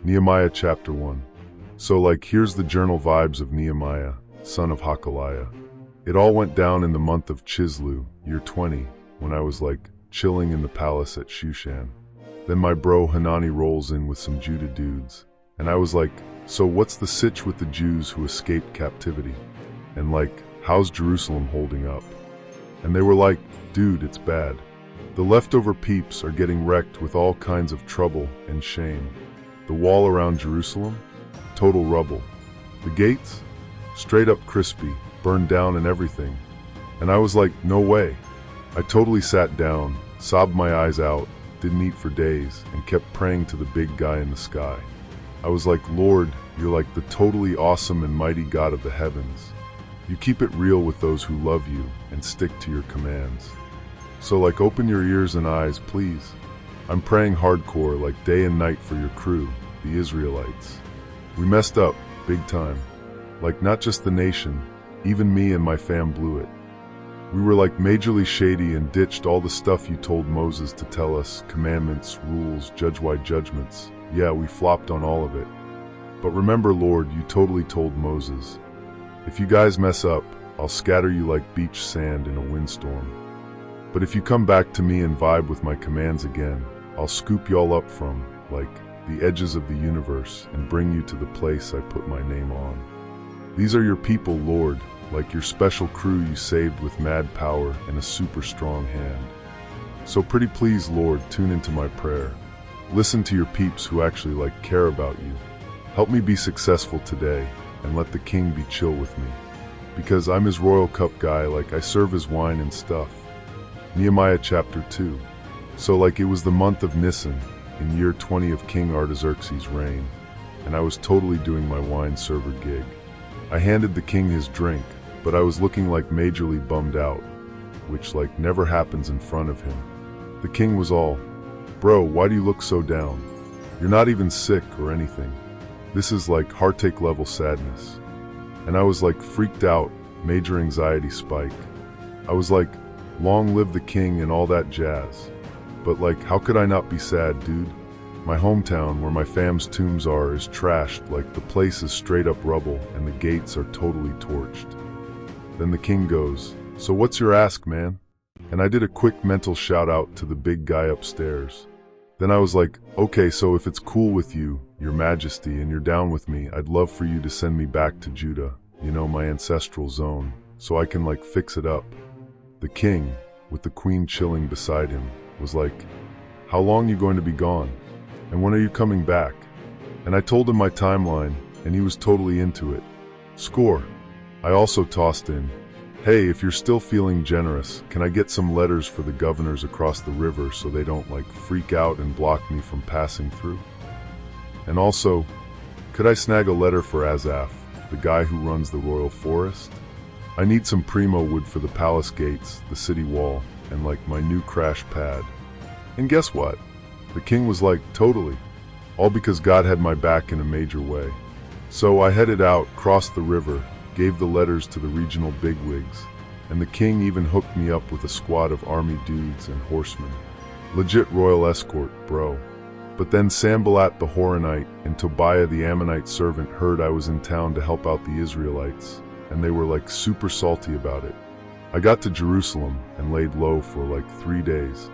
Nehemiah chapter 1. So here's the journal vibes of Nehemiah, son of Hakaliah. It all went down in the month of Chislew, year 20, when I was chilling in the palace at Shushan. Then my bro Hanani rolls in with some Judah dudes, and I was like, so what's the sitch with the Jews who escaped captivity? And how's Jerusalem holding up? And they were like, dude, it's bad. The leftover peeps are getting wrecked with all kinds of trouble and shame. The wall around Jerusalem? Total rubble. The gates? Straight up crispy, burned down and everything. And I was like, no way. I totally sat down, sobbed my eyes out, didn't eat for days, and kept praying to the big guy in the sky. I was like, Lord, you're the totally awesome and mighty God of the heavens. You keep it real with those who love you and stick to your commands. So open your ears and eyes, please. I'm praying hardcore day and night for your crew, the Israelites. We messed up, big time. Not just the nation, even me and my fam blew it. We were majorly shady and ditched all the stuff you told Moses to tell us, commandments, rules, judge-wide judgments. Yeah, we flopped on all of it. But remember, Lord, you totally told Moses, if you guys mess up, I'll scatter you like beach sand in a windstorm. But if you come back to me and vibe with my commands again, I'll scoop y'all up from, the edges of the universe and bring you to the place I put my name on. These are your people, Lord, your special crew you saved with mad power and a super strong hand. So pretty please, Lord, tune into my prayer. Listen to your peeps who actually care about you. Help me be successful today and let the king be chill with me. Because I'm his royal cup guy, I serve his wine and stuff. Nehemiah chapter 2. So it was the month of Nisan, in year 20 of King Artaxerxes' reign, and I was totally doing my wine server gig. I handed the king his drink, but I was looking majorly bummed out, which never happens in front of him. The king was all, bro, why do you look so down? You're not even sick or anything. This is heartache level sadness. And I was freaked out, major anxiety spike. I was long live the king and all that jazz. But how could I not be sad, dude? My hometown, where my fam's tombs are, is trashed, the place is straight up rubble and the gates are totally torched. Then the king goes, so what's your ask, man? And I did a quick mental shout out to the big guy upstairs. Then I was like, okay, so if it's cool with you, your majesty, and you're down with me, I'd love for you to send me back to Judah, my ancestral zone, so I can fix it up. The king, with the queen chilling beside him, was like, how long you going to be gone? And when are you coming back? And I told him my timeline, and he was totally into it. Score. I also tossed in, hey, if you're still feeling generous, can I get some letters for the governors across the river so they don't freak out and block me from passing through? And also, could I snag a letter for Asaph, the guy who runs the royal forest? I need some primo wood for the palace gates, the city wall, and my new crash pad. And guess what? The king was totally. All because God had my back in a major way. So I headed out, crossed the river, gave the letters to the regional bigwigs, and the king even hooked me up with a squad of army dudes and horsemen. Legit royal escort, bro. But then Sanballat the Horonite and Tobiah the Ammonite servant heard I was in town to help out the Israelites, and they were super salty about it. I got to Jerusalem and laid low for 3 days.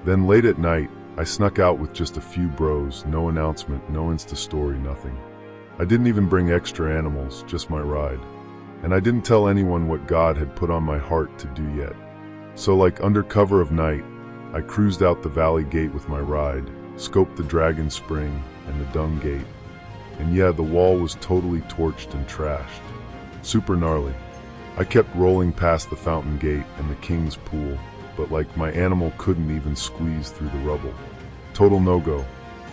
Then late at night, I snuck out with just a few bros, no announcement, no Insta story, nothing. I didn't even bring extra animals, just my ride. And I didn't tell anyone what God had put on my heart to do yet. So under cover of night, I cruised out the valley gate with my ride, scoped the dragon spring and the dung gate. And yeah, the wall was totally torched and trashed. Super gnarly. I kept rolling past the fountain gate and the king's pool, but my animal couldn't even squeeze through the rubble. Total no-go.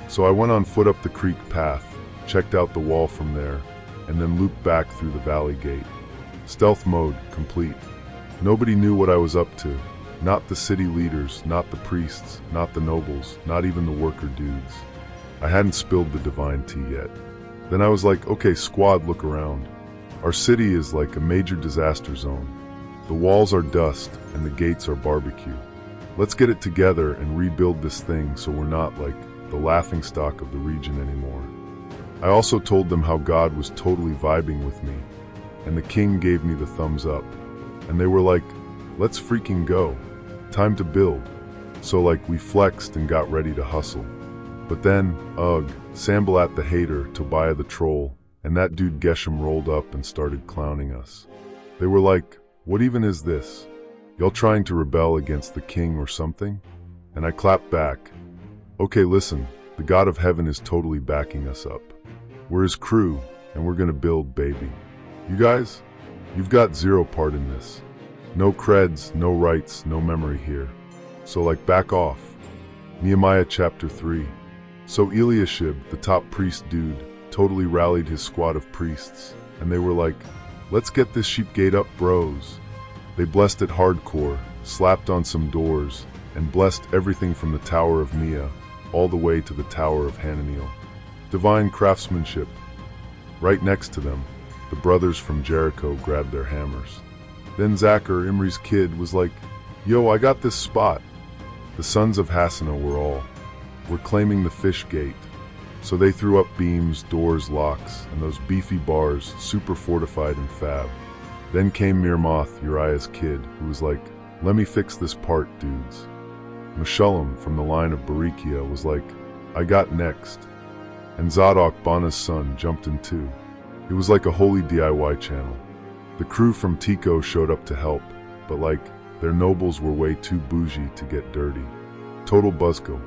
So I went on foot up the creek path, checked out the wall from there, and then looped back through the valley gate. Stealth mode complete. Nobody knew what I was up to. Not the city leaders, not the priests, not the nobles, not even the worker dudes. I hadn't spilled the divine tea yet. Then I was like, okay, squad, look around. Our city is a major disaster zone. The walls are dust and the gates are barbecue. Let's get it together and rebuild this thing so we're not the laughingstock of the region anymore. I also told them how God was totally vibing with me, and the king gave me the thumbs up. And they were like, let's freaking go. Time to build. So like we flexed and got ready to hustle. But then, Sambalat the hater, Tobiah the troll, and that dude Geshem rolled up and started clowning us. They were like, what even is this? Y'all trying to rebel against the king or something? And I clapped back. Okay, listen, the God of heaven is totally backing us up. We're his crew, and we're gonna build, baby. You guys, you've got zero part in this. No creds, no rights, no memory here. So like back off. Nehemiah chapter 3. So Eliashib, the top priest dude, totally rallied his squad of priests, and they were like, let's get this sheep gate up, bros. They blessed it hardcore, slapped on some doors, and blessed everything from the Tower of Mia all the way to the Tower of Hananiel. Divine craftsmanship. Right next to them, the brothers from Jericho grabbed their hammers. Then Zachar, Imri's kid, was like, yo, I got this spot. The sons of Hassanah were claiming the fish gate. So they threw up beams, doors, locks, and those beefy bars, super fortified and fab. Then came Mirmoth, Uriah's kid, who was like, let me fix this part, dudes. Meshullam, from the line of Berechiah, was like, I got next. And Zadok, Bana's son, jumped in too. It was like a holy DIY channel. The crew from Tico showed up to help, but like, their nobles were way too bougie to get dirty. Total buzzkill.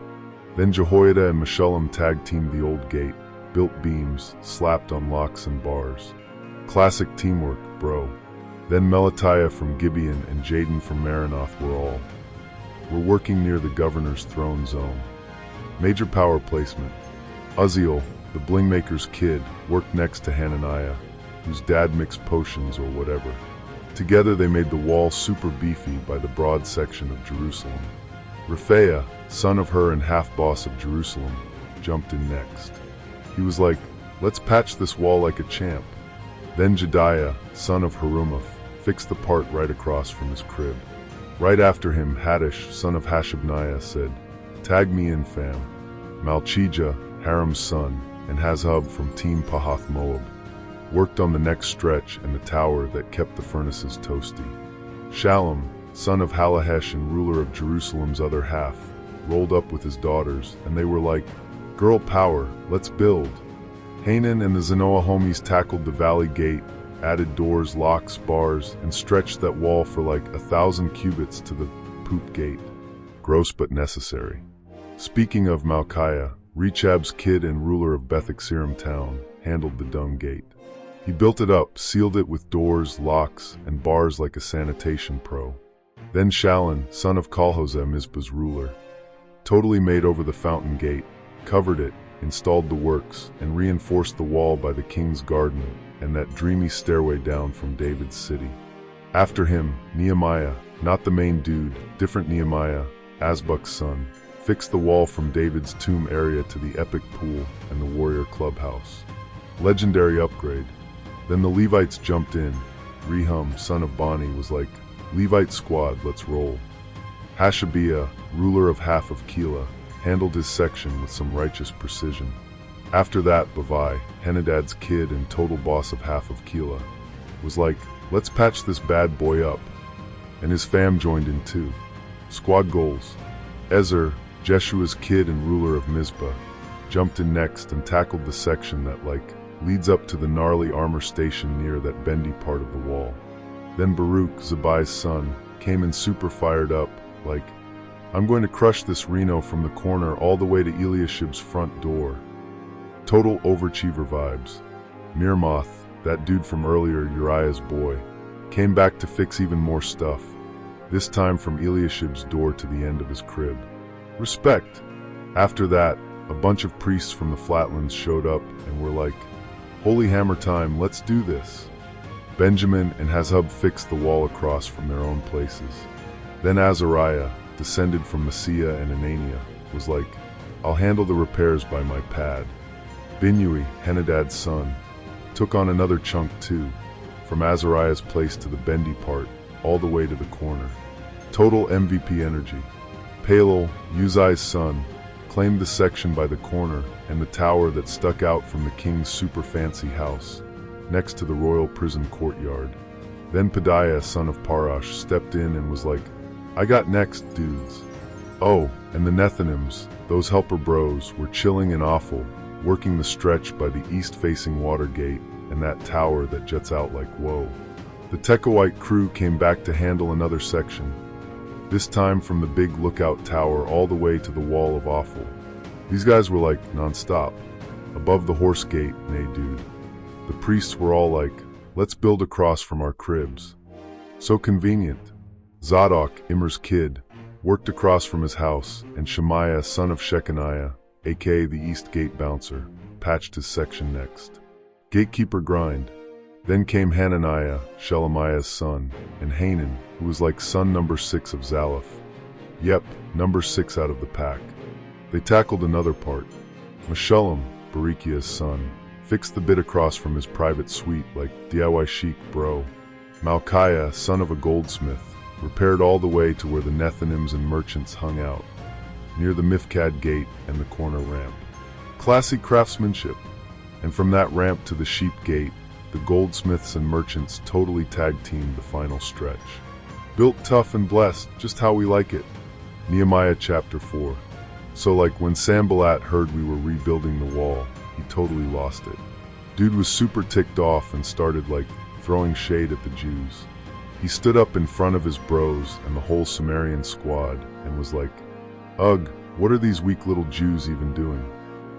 Then Jehoiada and Meshullam tag-teamed the old gate, built beams, slapped on locks and bars. Classic teamwork, bro. Then Melatiah from Gibeon and Jaden from Maranoth were working near the governor's throne zone. Major power placement. Uzziel, the blingmaker's kid, worked next to Hananiah, whose dad mixed potions or whatever. Together they made the wall super beefy by the broad section of Jerusalem. Rephaiah, son of Hur and half-boss of Jerusalem, jumped in next. He was like, let's patch this wall like a champ. Then Jediah, son of Harumaph, fixed the part right across from his crib. Right after him, Haddish, son of Hashabniah, said, tag me in, fam. Malchijah, Haram's son, and Hazhub from Team Pahath Moab worked on the next stretch and the tower that kept the furnaces toasty. Shallum, son of Halahesh and ruler of Jerusalem's other half, rolled up with his daughters, and they were like, girl power, let's build. Hanan and the Zanoah homies tackled the valley gate, added doors, locks, bars, and stretched that wall for like 1,000 cubits to the poop gate. Gross but necessary. Speaking of Malchiah, Rechab's kid and ruler of Beth-Exerim town, handled the dung gate. He built it up, sealed it with doors, locks, and bars like a sanitation pro. Then Shallun, son of Kolhoseh, Mizpah's ruler, totally made over the fountain gate, covered it, installed the works, and reinforced the wall by the king's garden and that dreamy stairway down from David's city. After him, Nehemiah, not the main dude, different Nehemiah, Azbuk's son, fixed the wall from David's tomb area to the epic pool and the warrior clubhouse. Legendary upgrade. Then the Levites jumped in. Rehum, son of Bani, was like, Levite squad, let's roll. Hashabiah, ruler of half of Keilah, handled his section with some righteous precision. After that, Bavai, Henadad's kid and total boss of half of Keilah, was like, let's patch this bad boy up. And his fam joined in too. Squad goals. Ezra, Jeshua's kid and ruler of Mizpah, jumped in next and tackled the section that leads up to the gnarly armor station near that bendy part of the wall. Then Baruch, Zabai's son, came in super fired up, like, I'm going to crush this Reno from the corner all the way to Eliashib's front door. Total overachiever vibes. Mirmoth, that dude from earlier, Uriah's boy, came back to fix even more stuff, this time from Eliashib's door to the end of his crib. Respect. After that, a bunch of priests from the flatlands showed up and were like, Holy hammer time, let's do this. Benjamin and Hazhub fixed the wall across from their own places. Then Azariah, descended from Messiah and Anania, was like, I'll handle the repairs by my pad. Binnui, Henadad's son, took on another chunk too, from Azariah's place to the bendy part, all the way to the corner. Total MVP energy. Palel, Uzziah's son, claimed the section by the corner and the tower that stuck out from the king's super fancy house, next to the royal prison courtyard. Then Pedaiah, son of Parash, stepped in and was like, "I got next, dudes." Oh, and the Nethinims, those helper bros, were chilling in awful, working the stretch by the east-facing water gate and that tower that jets out like whoa. The Tekoite crew came back to handle another section, this time from the big lookout tower all the way to the wall of awful. These guys were like non-stop, above the horse gate, nay dude. The priests were all like, "Let's build across from our cribs." So convenient. Zadok, Immer's kid, worked across from his house, and Shemaiah, son of Shechaniah, aka the East Gate Bouncer, patched his section next. Gatekeeper grind. Then came Hananiah, Shelemiah's son, and Hanan, who was like son number 6 of Zalaph. Yep, number 6 out of the pack. They tackled another part. Meshullam, Berechiah's son, fixed the bit across from his private suite like DIY chic bro. Malchiah, son of a goldsmith, repaired all the way to where the Nethinims and merchants hung out, near the Mifkad gate and the corner ramp. Classy craftsmanship. And from that ramp to the sheep gate, the goldsmiths and merchants totally tag-teamed the final stretch. Built tough and blessed, just how we like it. Nehemiah chapter 4. So like when Sanballat heard we were rebuilding the wall, he totally lost it. Dude was super ticked off and started like throwing shade at the Jews. He stood up in front of his bros and the whole Sumerian squad and was like, "Ugh, what are these weak little Jews even doing?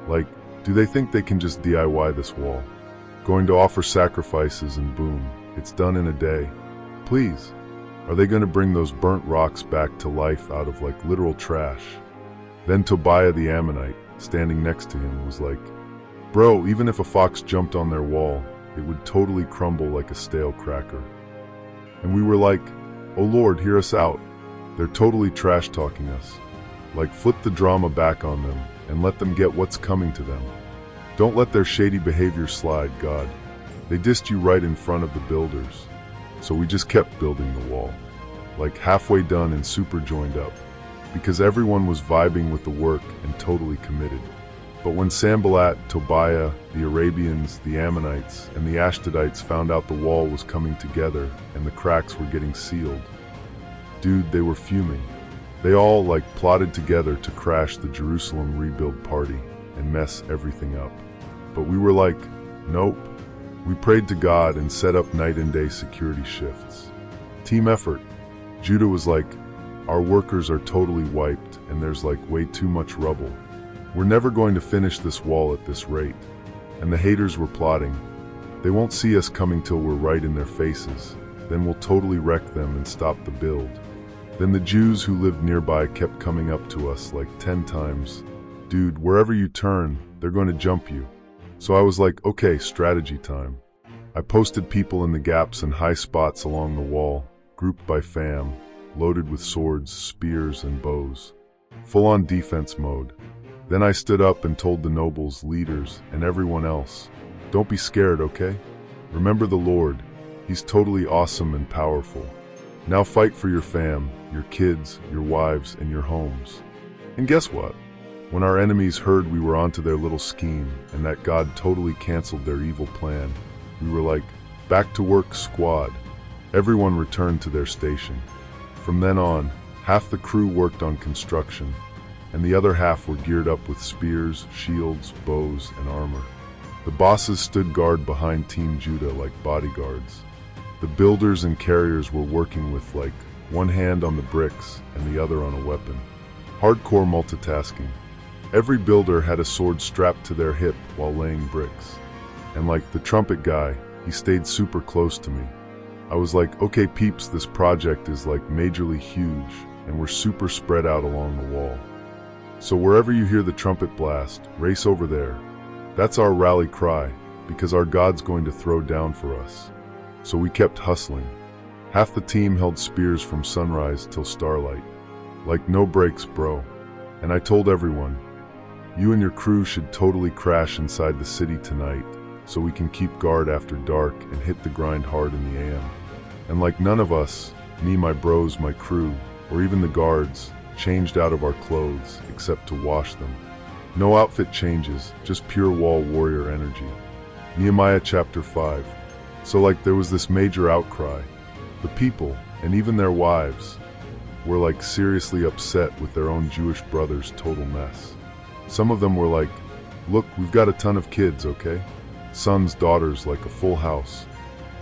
Like, do they think they can just DIY this wall? Going to offer sacrifices and boom, it's done in a day. Please, are they going to bring those burnt rocks back to life out of like literal trash?" Then Tobiah the Ammonite, standing next to him, was like, "Bro, even if a fox jumped on their wall, it would totally crumble like a stale cracker." And we were like, "Oh Lord, hear us out. They're totally trash-talking us. Like, flip the drama back on them and let them get what's coming to them. Don't let their shady behavior slide, God. They dissed you right in front of the builders." So we just kept building the wall, like halfway done and super joined up, because everyone was vibing with the work and totally committed. But when Sanballat, Tobiah, the Arabians, the Ammonites, and the Ashdodites found out the wall was coming together and the cracks were getting sealed, dude, they were fuming. They all like plotted together to crash the Jerusalem rebuild party and mess everything up. But we were like, nope. We prayed to God and set up night and day security shifts. Team effort. Judah was like, "Our workers are totally wiped and there's like way too much rubble. We're never going to finish this wall at this rate." And the haters were plotting. They won't see us coming till we're right in their faces. Then we'll totally wreck them and stop the build. Then the Jews who lived nearby kept coming up to us like 10 times. "Dude, wherever you turn, they're going to jump you." So I was like, okay, strategy time. I posted people in the gaps and high spots along the wall, grouped by fam, loaded with swords, spears, and bows. Full-on defense mode. Then I stood up and told the nobles, leaders, and everyone else, "Don't be scared, okay? Remember the Lord. He's totally awesome and powerful. Now fight for your fam, your kids, your wives, and your homes." And guess what? When our enemies heard we were onto their little scheme and that God totally canceled their evil plan, we were like, back to work, squad. Everyone returned to their station. From then on, half the crew worked on construction, and the other half were geared up with spears, shields, bows, and armor. The bosses stood guard behind Team Judah like bodyguards. The builders and carriers were working with like one hand on the bricks and the other on a weapon. Hardcore multitasking. Every builder had a sword strapped to their hip while laying bricks. And like the trumpet guy, he stayed super close to me. I was like, okay peeps, this project is like majorly huge and we're super spread out along the wall. So wherever you hear the trumpet blast, race over there. That's our rally cry, because our God's going to throw down for us. So we kept hustling. Half the team held spears from sunrise till starlight. Like no breaks, bro. And I told everyone, you and your crew should totally crash inside the city tonight so we can keep guard after dark and hit the grind hard in the AM. And like none of us, me, my bros, my crew, or even the guards, changed out of our clothes except to wash them. No outfit changes, just pure wall warrior energy. Nehemiah chapter 5. So like there was this major outcry. The people, and even their wives, were like seriously upset with their own Jewish brothers' total mess. Some of them were like, look, we've got a ton of kids, okay? Sons, daughters, like a full house.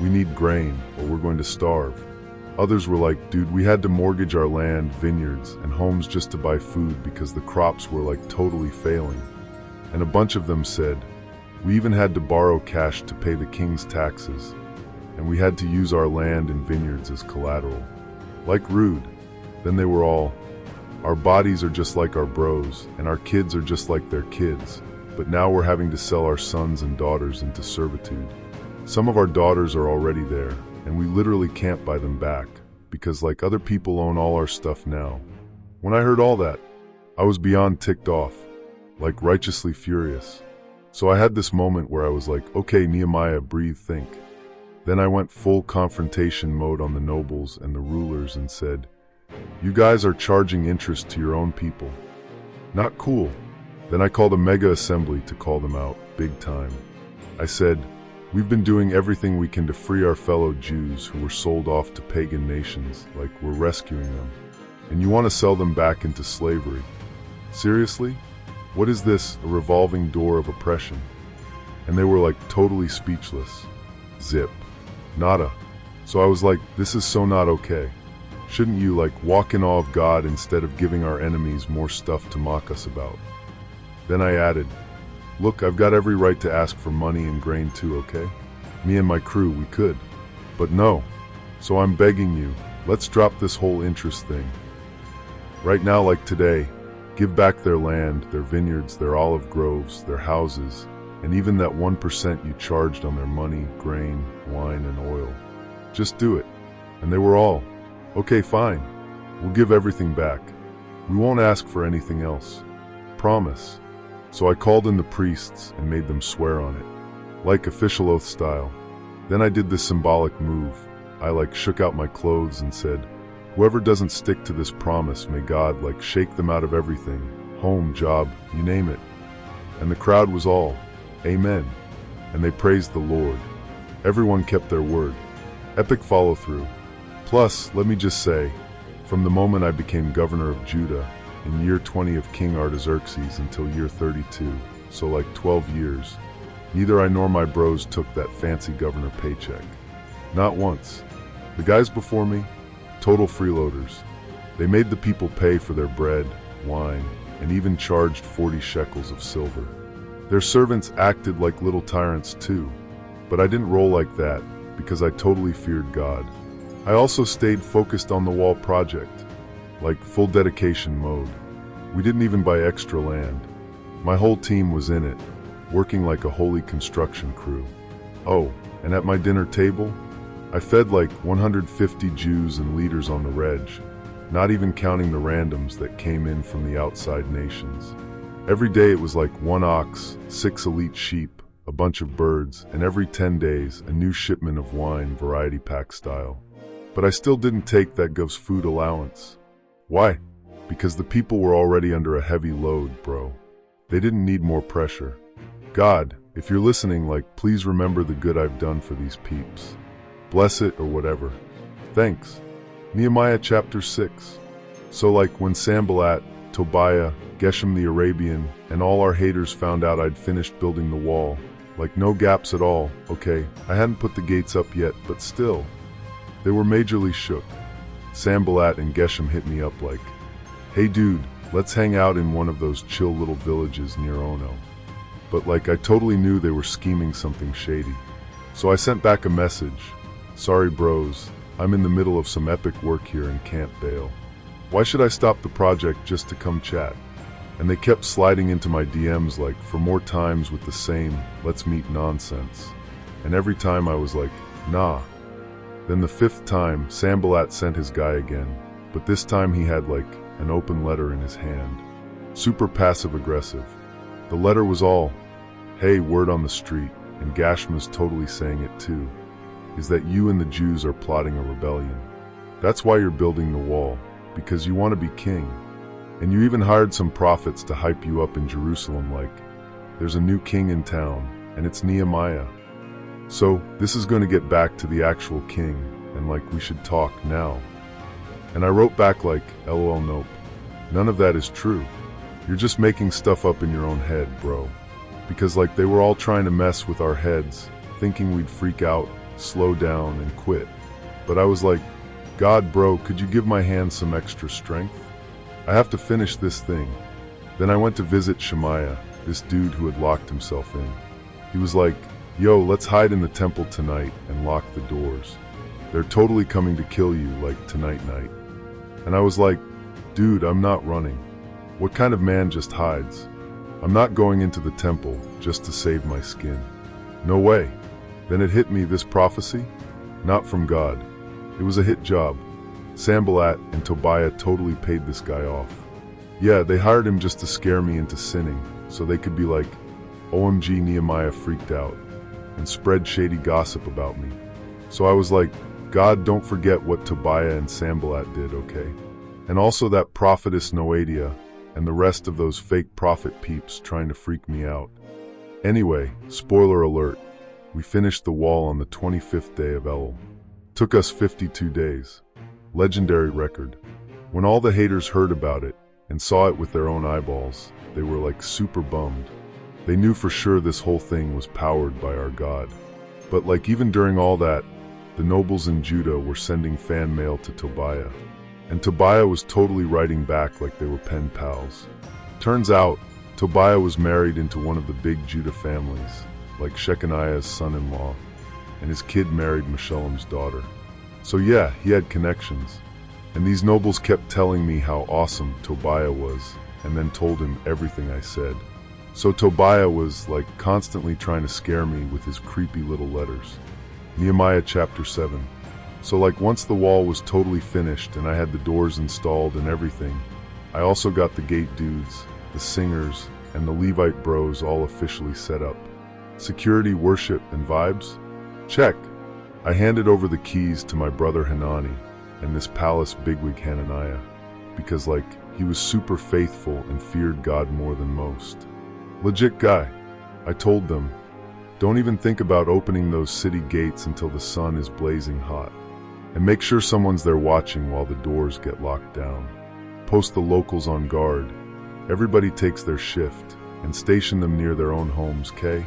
We need grain, or we're going to starve. Others were like, dude, we had to mortgage our land, vineyards, and homes just to buy food because the crops were like totally failing. And a bunch of them said, we even had to borrow cash to pay the king's taxes, and we had to use our land and vineyards as collateral. Like rude. Then they were all, our bodies are just like our bros, and our kids are just like their kids, but now we're having to sell our sons and daughters into servitude. Some of our daughters are already there, and we literally can't buy them back, because like other people own all our stuff now. When I heard all that, I was beyond ticked off, like righteously furious. So I had this moment where I was like, okay, Nehemiah, breathe, think. Then I went full confrontation mode on the nobles and the rulers and said, you guys are charging interest to your own people. Not cool. Then I called a mega assembly to call them out, big time. I said, we've been doing everything we can to free our fellow Jews who were sold off to pagan nations, like we're rescuing them. And you want to sell them back into slavery? Seriously? What is this, a revolving door of oppression? And they were like totally speechless. Zip. Nada. So I was like, this is so not okay. Shouldn't you like walk in awe of God instead of giving our enemies more stuff to mock us about? Then I added, look, I've got every right to ask for money and grain too, okay? Me and my crew, we could. But no. So I'm begging you, let's drop this whole interest thing. Right now, like today, give back their land, their vineyards, their olive groves, their houses, and even that 1% you charged on their money, grain, wine, and oil. Just do it. And they were all, okay, fine. We'll give everything back. We won't ask for anything else. Promise. So I called in the priests and made them swear on it, like official oath style. Then I did this symbolic move. I like shook out my clothes and said, whoever doesn't stick to this promise, may God like shake them out of everything, home, job, you name it. And the crowd was all, amen. And they praised the Lord. Everyone kept their word. Epic follow through. Plus, let me just say, from the moment I became governor of Judah, in year 20 of King Artaxerxes until year 32, so like 12 years, neither I nor my bros took that fancy governor paycheck. Not once. The guys before me, total freeloaders. They made the people pay for their bread, wine, and even charged 40 shekels of silver. Their servants acted like little tyrants too, but I didn't roll like that because I totally feared God. I also stayed focused on the wall project, like full dedication mode. We didn't even buy extra land. My whole team was in it, working like a holy construction crew. Oh, and at my dinner table, I fed like 150 Jews and leaders on the reg, not even counting the randoms that came in from the outside nations. Every day it was like 1 ox, 6 elite sheep, a bunch of birds, and every 10 days a new shipment of wine, variety pack style. But I still didn't take that gov's food allowance. Why? Because the people were already under a heavy load, bro. They didn't need more pressure. God, if you're listening, like, please remember the good I've done for these peeps. Bless it or whatever. Thanks. Nehemiah chapter 6. So like when Sanballat, Tobiah, Geshem the Arabian, and all our haters found out I'd finished building the wall, like no gaps at all, okay, I hadn't put the gates up yet, but still. They were majorly shook. Sanballat and Geshem hit me up like, hey dude, let's hang out in one of those chill little villages near Ono. But like I totally knew they were scheming something shady. So I sent back a message. Sorry bros, I'm in the middle of some epic work here and can't bail. Why should I stop the project just to come chat? And they kept sliding into my DMs like for more times with the same, let's meet nonsense. And every time I was like, nah. Then the 5th time, Sanballat sent his guy again, but this time he had like an open letter in his hand. Super passive-aggressive. The letter was all, hey, word on the street, and Gashma's totally saying it too, is that you and the Jews are plotting a rebellion. That's why you're building the wall, because you want to be king. And you even hired some prophets to hype you up in Jerusalem like, there's a new king in town, and it's Nehemiah. So, this is going to get back to the actual king, and like we should talk now. And I wrote back like, LOL nope. None of that is true. You're just making stuff up in your own head, bro. Because like they were all trying to mess with our heads, thinking we'd freak out, slow down, and quit. But I was like, God, bro, could you give my hands some extra strength? I have to finish this thing. Then I went to visit Shemaiah, this dude who had locked himself in. He was like, yo, let's hide in the temple tonight and lock the doors. They're totally coming to kill you like tonight night. And I was like, dude, I'm not running. What kind of man just hides? I'm not going into the temple just to save my skin. No way. Then it hit me, this prophecy? Not from God. It was a hit job. Sanballat and Tobiah totally paid this guy off. Yeah, they hired him just to scare me into sinning, so they could be like, OMG, Nehemiah freaked out, and spread shady gossip about me. So I was like, God, don't forget what Tobiah and Sanballat did, okay? And also that prophetess Noadia, and the rest of those fake prophet peeps trying to freak me out. Anyway, spoiler alert, we finished the wall on the 25th day of Elul. Took us 52 days. Legendary record. When all the haters heard about it and saw it with their own eyeballs, they were like super bummed. They knew for sure this whole thing was powered by our God. But like even during all that, the nobles in Judah were sending fan mail to Tobiah. And Tobiah was totally writing back like they were pen pals. Turns out, Tobiah was married into one of the big Judah families, like Shechaniah's son-in-law, and his kid married Meshullam's daughter. So yeah, he had connections. And these nobles kept telling me how awesome Tobiah was, and then told him everything I said. So Tobiah was like constantly trying to scare me with his creepy little letters. Nehemiah chapter 7. So like once the wall was totally finished and I had the doors installed and everything, I also got the gate dudes, the singers, and the Levite bros all officially set up. Security, worship, and vibes? Check. I handed over the keys to my brother Hanani and this palace bigwig Hananiah, because like he was super faithful and feared God more than most. Legit guy. I told them, don't even think about opening those city gates until the sun is blazing hot. And make sure someone's there watching while the doors get locked down. Post the locals on guard. Everybody takes their shift and station them near their own homes, K?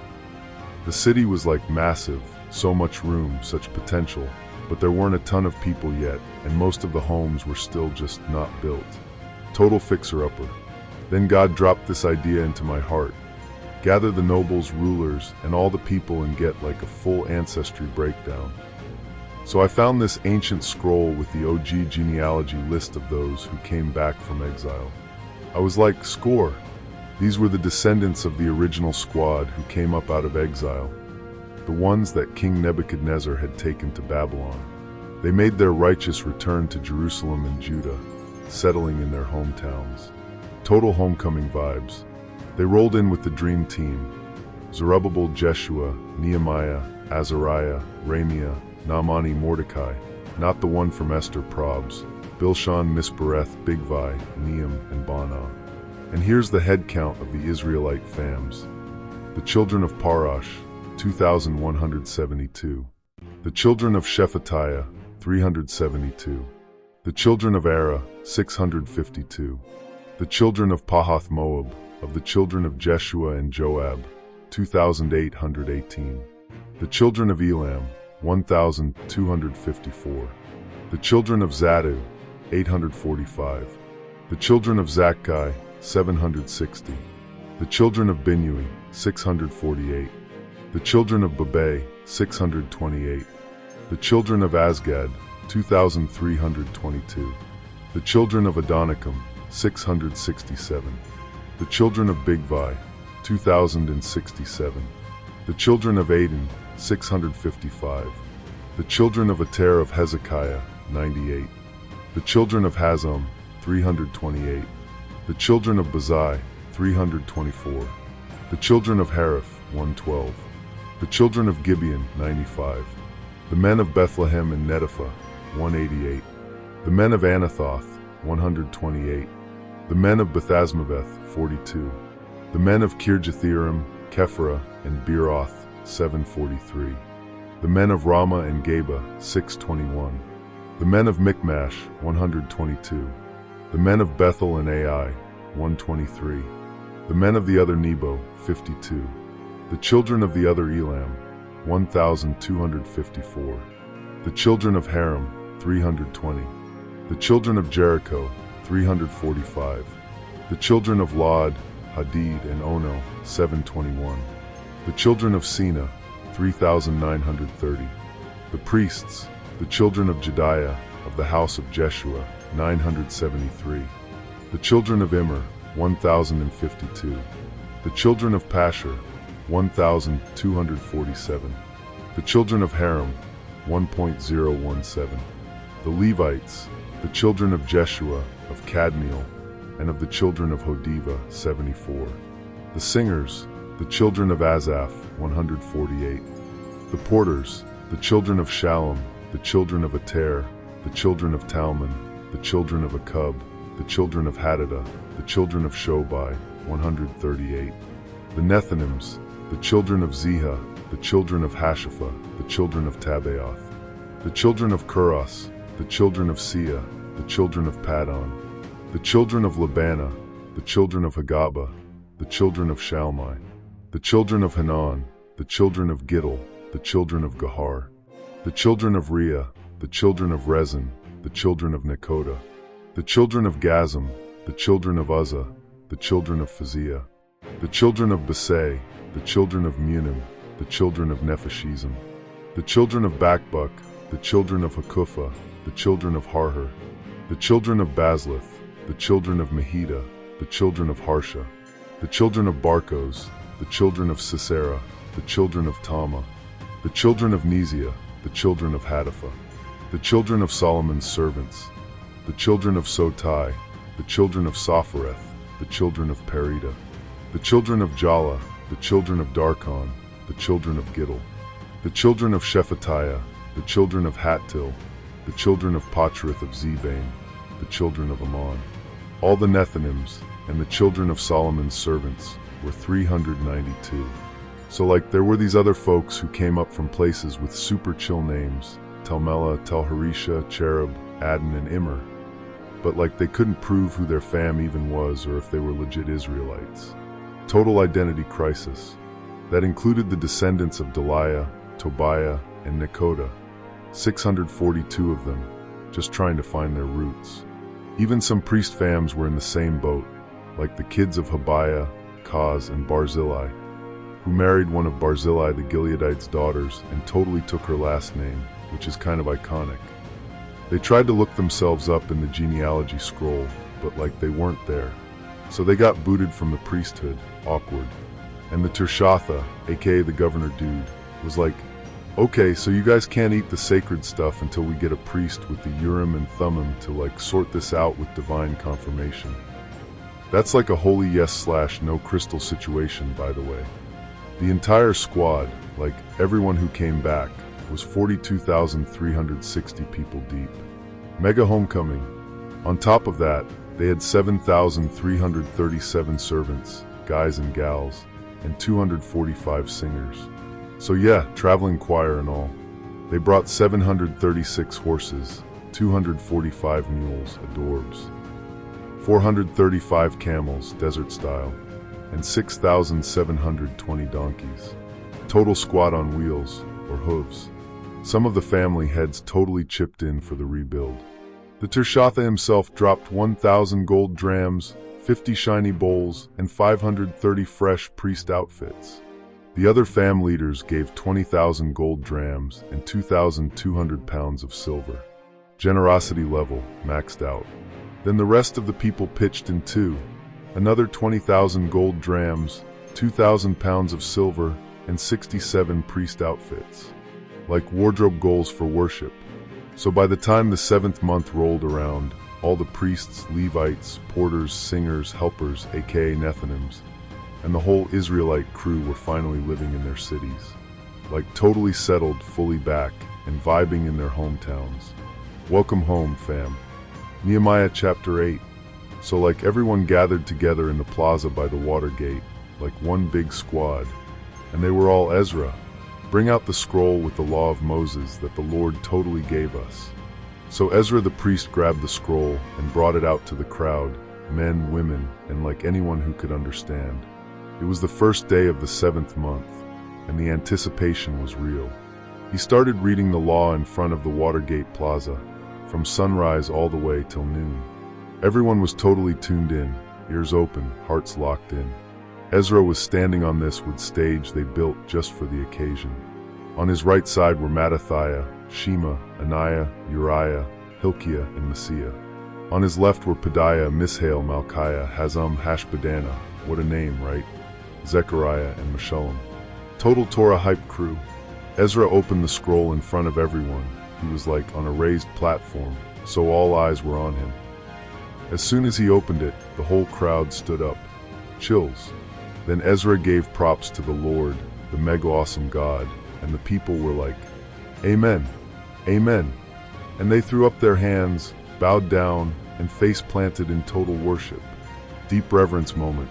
The city was like massive, so much room, such potential, but there weren't a ton of people yet, and most of the homes were still just not built. Total fixer-upper. Then God dropped this idea into my heart. Gather the nobles, rulers, and all the people and get like a full ancestry breakdown. So I found this ancient scroll with the OG genealogy list of those who came back from exile. I was like, score. These were the descendants of the original squad who came up out of exile, the ones that King Nebuchadnezzar had taken to Babylon. They made their righteous return to Jerusalem and Judah, settling in their hometowns. Total homecoming vibes. They rolled in with the dream team: Zerubbabel, Jeshua, Nehemiah, Azariah, Ramiah, Naamani, Mordecai, not the one from Esther Probs, Bilshan, Mispereth, Bigvai, Nehem, and Baanah. And here's the head count of the Israelite fams. The children of Parash, 2,172. The children of Shephatiah, 372. The children of Era, 652. The children of Pahath Moab, of the children of Jeshua and Joab, 2,818. The children of Elam, 1,254. The children of Zadu, 845. The children of Zakkai, 760. The children of Binnui, 648. The children of Babai, 628. The children of Azgad, 2,322. The children of Adonikam, 667. The children of Bigvai, 2,067. The children of Aden, 655. The children of Ater of Hezekiah, 98. The children of Hazam, 328. The children of Bazai, 324. The children of Hariph, 112. The children of Gibeon, 95. The men of Bethlehem and Netopha, 188. The men of Anathoth, 128. The men of Bethazmaveth, 42. The men of Kirjathjearim, Kephirah, and Beeroth, 743. The men of Ramah and Geba, 621. The men of Michmash, 122. The men of Bethel and Ai, 123. The men of the other Nebo, 52. The children of the other Elam, 1,254. The children of Haram, 320. The children of Jericho, 345. The children of Lod, Hadid, and Ono, 721. The children of Sina, 3,930. The priests, the children of Jediah, of the house of Jeshua, 973. The children of Immer, 1,052. The children of Pashur, 1,247. The children of Haram, 1.017. The Levites, the children of Jeshua, of Kadmiel, and of the children of Hodiva, 74. The singers, the children of Asaph, 148. The porters, the children of Shallum, the children of Ater, the children of Talmon, the children of Akub, the children of Hadadah, the children of Shobai, 138. The Nethinims, the children of Ziha, the children of Hashapha, the children of Tabaoth. The children of Kuros, the children of Sia, the children of Padon. The children of Labana, the children of Hagaba, the children of Shalmai. The children of Hanan, the children of Giddel, the children of Gahar. The children of Rhea, the children of Rezin, the children of Nekoda. The children of Gazam, the children of Uzzah, the children of Phaziah. The children of Besai, the children of Munim, the children of Nephashizim. The children of Bakbuk, the children of Hakupha, the children of Harher. The children of Bazluth, the children of Mehida, the children of Harsha. The children of Barkos, the children of Sisera, the children of Tama. The children of Neziah, the children of Hatapha. The children of Solomon's servants. The children of Sotai, the children of Sophereth, the children of Perida. The children of Jala, the children of Darkon, the children of Giddel. The children of Shephatiah, the children of Hattil, the children of Patrith of Zebaim, the children of Ammon. All the Nethinims and the children of Solomon's servants were 392. So there were these other folks who came up from places with super chill names, Telmela, Telharisha, Cherub, Adon, and Immer. But they couldn't prove who their fam even was or if they were legit Israelites. Total identity crisis. That included the descendants of Deliah, Tobiah, and Nekoda, 642 of them, just trying to find their roots. Even some priest fams were in the same boat, like the kids of Habiah, Kaz, and Barzillai, who married one of Barzillai the Gileadite's daughters and totally took her last name, which is kind of iconic. They tried to look themselves up in the genealogy scroll, but they weren't there. So they got booted from the priesthood, awkward. And the Tirshatha, aka the governor dude, was like, okay, so you guys can't eat the sacred stuff until we get a priest with the Urim and Thummim to sort this out with divine confirmation. That's a holy yes/no crystal situation, by the way. The entire squad, everyone who came back, was 42,360 people deep. Mega homecoming. On top of that, they had 7,337 servants, guys and gals, and 245 singers. So yeah, traveling choir and all. They brought 736 horses, 245 mules, adorbs, 435 camels, desert style, and 6,720 donkeys. Total squad on wheels, or hooves. Some of the family heads totally chipped in for the rebuild. The Tirshatha himself dropped 1,000 gold drams, 50 shiny bowls, and 530 fresh priest outfits. The other fam leaders gave 20,000 gold drams and 2,200 pounds of silver. Generosity level maxed out. Then the rest of the people pitched in too. Another 20,000 gold drams, 2,000 pounds of silver, and 67 priest outfits. Wardrobe goals for worship. So by the time the 7th month rolled around, all the priests, Levites, porters, singers, helpers, aka Nethinims, and the whole Israelite crew were finally living in their cities. Totally settled, fully back, and vibing in their hometowns. Welcome home, fam. Nehemiah chapter 8. So like everyone gathered together in the plaza by the water gate, like one big squad. And they were all Ezra. Bring out the scroll with the law of Moses that the Lord totally gave us. So Ezra the priest grabbed the scroll and brought it out to the crowd, men, women, and like anyone who could understand. It was the first day of the 7th month, and the anticipation was real. He started reading the law in front of the Watergate Plaza, from sunrise all the way till noon. Everyone was totally tuned in, ears open, hearts locked in. Ezra was standing on this wood stage they built just for the occasion. On his right side were Mattathiah, Shema, Ananiah, Uriah, Hilkiah, and Messiah. On his left were Pedaiah, Mishael, Malchiah, Hazum, Hashbaddanah, what a name, right? Zechariah, and Meshullam. Total Torah hype crew. Ezra opened the scroll in front of everyone. He was like on a raised platform, so all eyes were on him. As soon as he opened it, the whole crowd stood up. Chills. Then Ezra gave props to the Lord, the mega awesome God, and the people were like, Amen, Amen. And they threw up their hands, bowed down, and face planted in total worship. Deep reverence moment.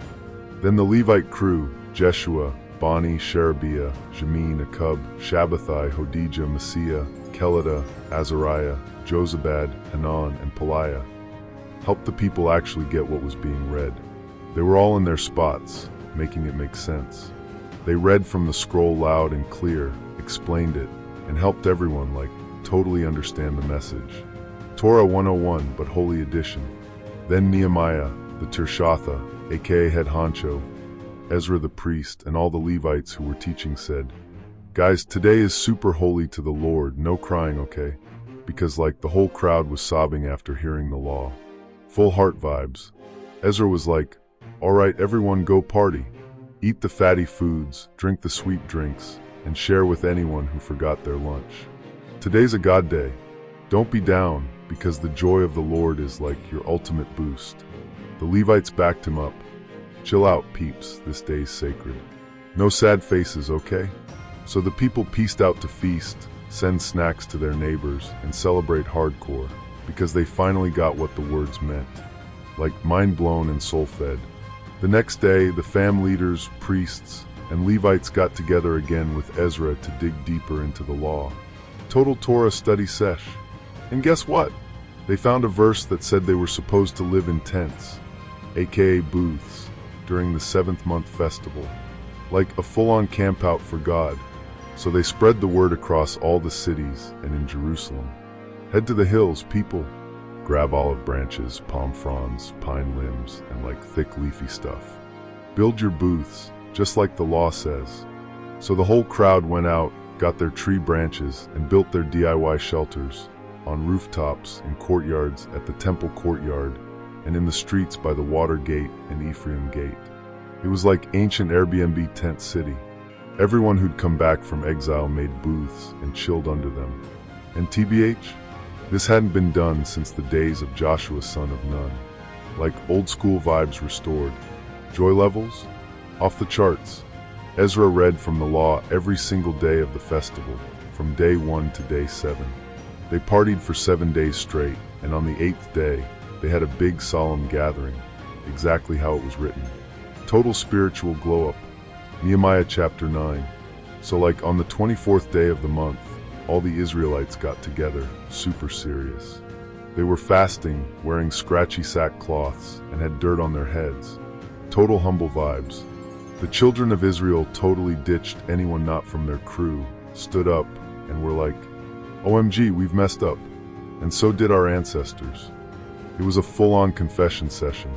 Then the Levite crew, Jeshua, Bani, Sherebiah, Jamin, Akub, Shabbathai, Hodijah, Messiah, Kelida, Azariah, Jozabad, Hanan, and Peliah, helped the people actually get what was being read. They were all in their spots, making it make sense. They read from the scroll loud and clear, explained it, and helped everyone totally understand the message. Torah 101, but Holy Edition. Then Nehemiah, the Tirshatha, aka head honcho, Ezra the priest, and all the Levites who were teaching said, Guys, today is super holy to the Lord, no crying, okay? Because the whole crowd was sobbing after hearing the law. Full heart vibes. Ezra was like, Alright, everyone go party. Eat the fatty foods, drink the sweet drinks, and share with anyone who forgot their lunch. Today's a God day. Don't be down, because the joy of the Lord is your ultimate boost. The Levites backed him up. Chill out, peeps, this day's sacred. No sad faces, okay? So the people pieced out to feast, send snacks to their neighbors, and celebrate hardcore, because they finally got what the words meant. Mind blown and soul fed. The next day, the fam leaders, priests, and Levites got together again with Ezra to dig deeper into the law. Total Torah study sesh. And guess what? They found a verse that said they were supposed to live in tents, aka booths, during the 7th month festival. Like a full-on campout for God. So they spread the word across all the cities and in Jerusalem. Head to the hills, people. Grab olive branches, palm fronds, pine limbs, and thick leafy stuff. Build your booths, just like the law says. So the whole crowd went out, got their tree branches, and built their DIY shelters, on rooftops, in courtyards, at the temple courtyard, and in the streets by the Water Gate and Ephraim Gate. It was like ancient Airbnb tent city. Everyone who'd come back from exile made booths and chilled under them. And TBH, this hadn't been done since the days of Joshua son of Nun. Old school vibes restored. Joy levels? Off the charts. Ezra read from the law every single day of the festival, from day 1 to day 7. They partied for 7 days straight, and on the 8th day, they had a big solemn gathering, exactly how it was written. Total spiritual glow up. Nehemiah chapter 9. So on the 24th day of the month, all the Israelites got together, super serious. They were fasting, wearing scratchy sackcloths, and had dirt on their heads. Total humble vibes. The children of Israel totally ditched anyone not from their crew, stood up, and were like, OMG, we've messed up. And so did our ancestors. It was a full-on confession session.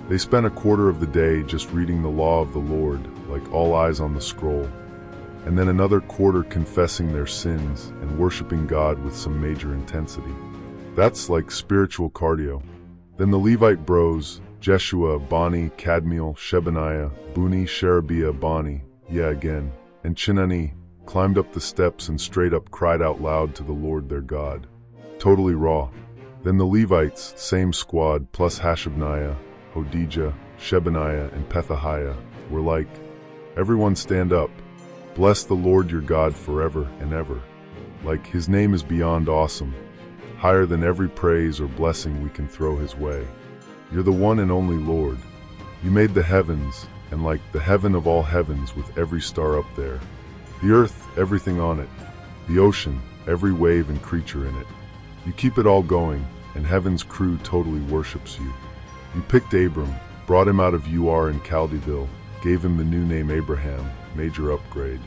They spent a quarter of the day just reading the law of the Lord, all eyes on the scroll, and then another quarter confessing their sins and worshiping God with some major intensity. That's spiritual cardio. Then the Levite bros, Jeshua, Bani, Kadmiel, Shebaniah, Buni, Sherebiah, Bani, again, and Chinani, climbed up the steps and straight up cried out loud to the Lord their God. Totally raw. Then the Levites, same squad, plus Hashabniah, Hodijah, Shebaniah, and Pethahiah, were everyone stand up. Bless the Lord your God forever and ever. His name is beyond awesome, higher than every praise or blessing we can throw his way. You're the one and only Lord. You made the heavens, and like the heaven of all heavens with every star up there. The earth, everything on it. The ocean, every wave and creature in it. You keep it all going, and heaven's crew totally worships you. You picked Abram, brought him out of Ur in Chaldeeville, gave him the new name Abraham, major upgrade.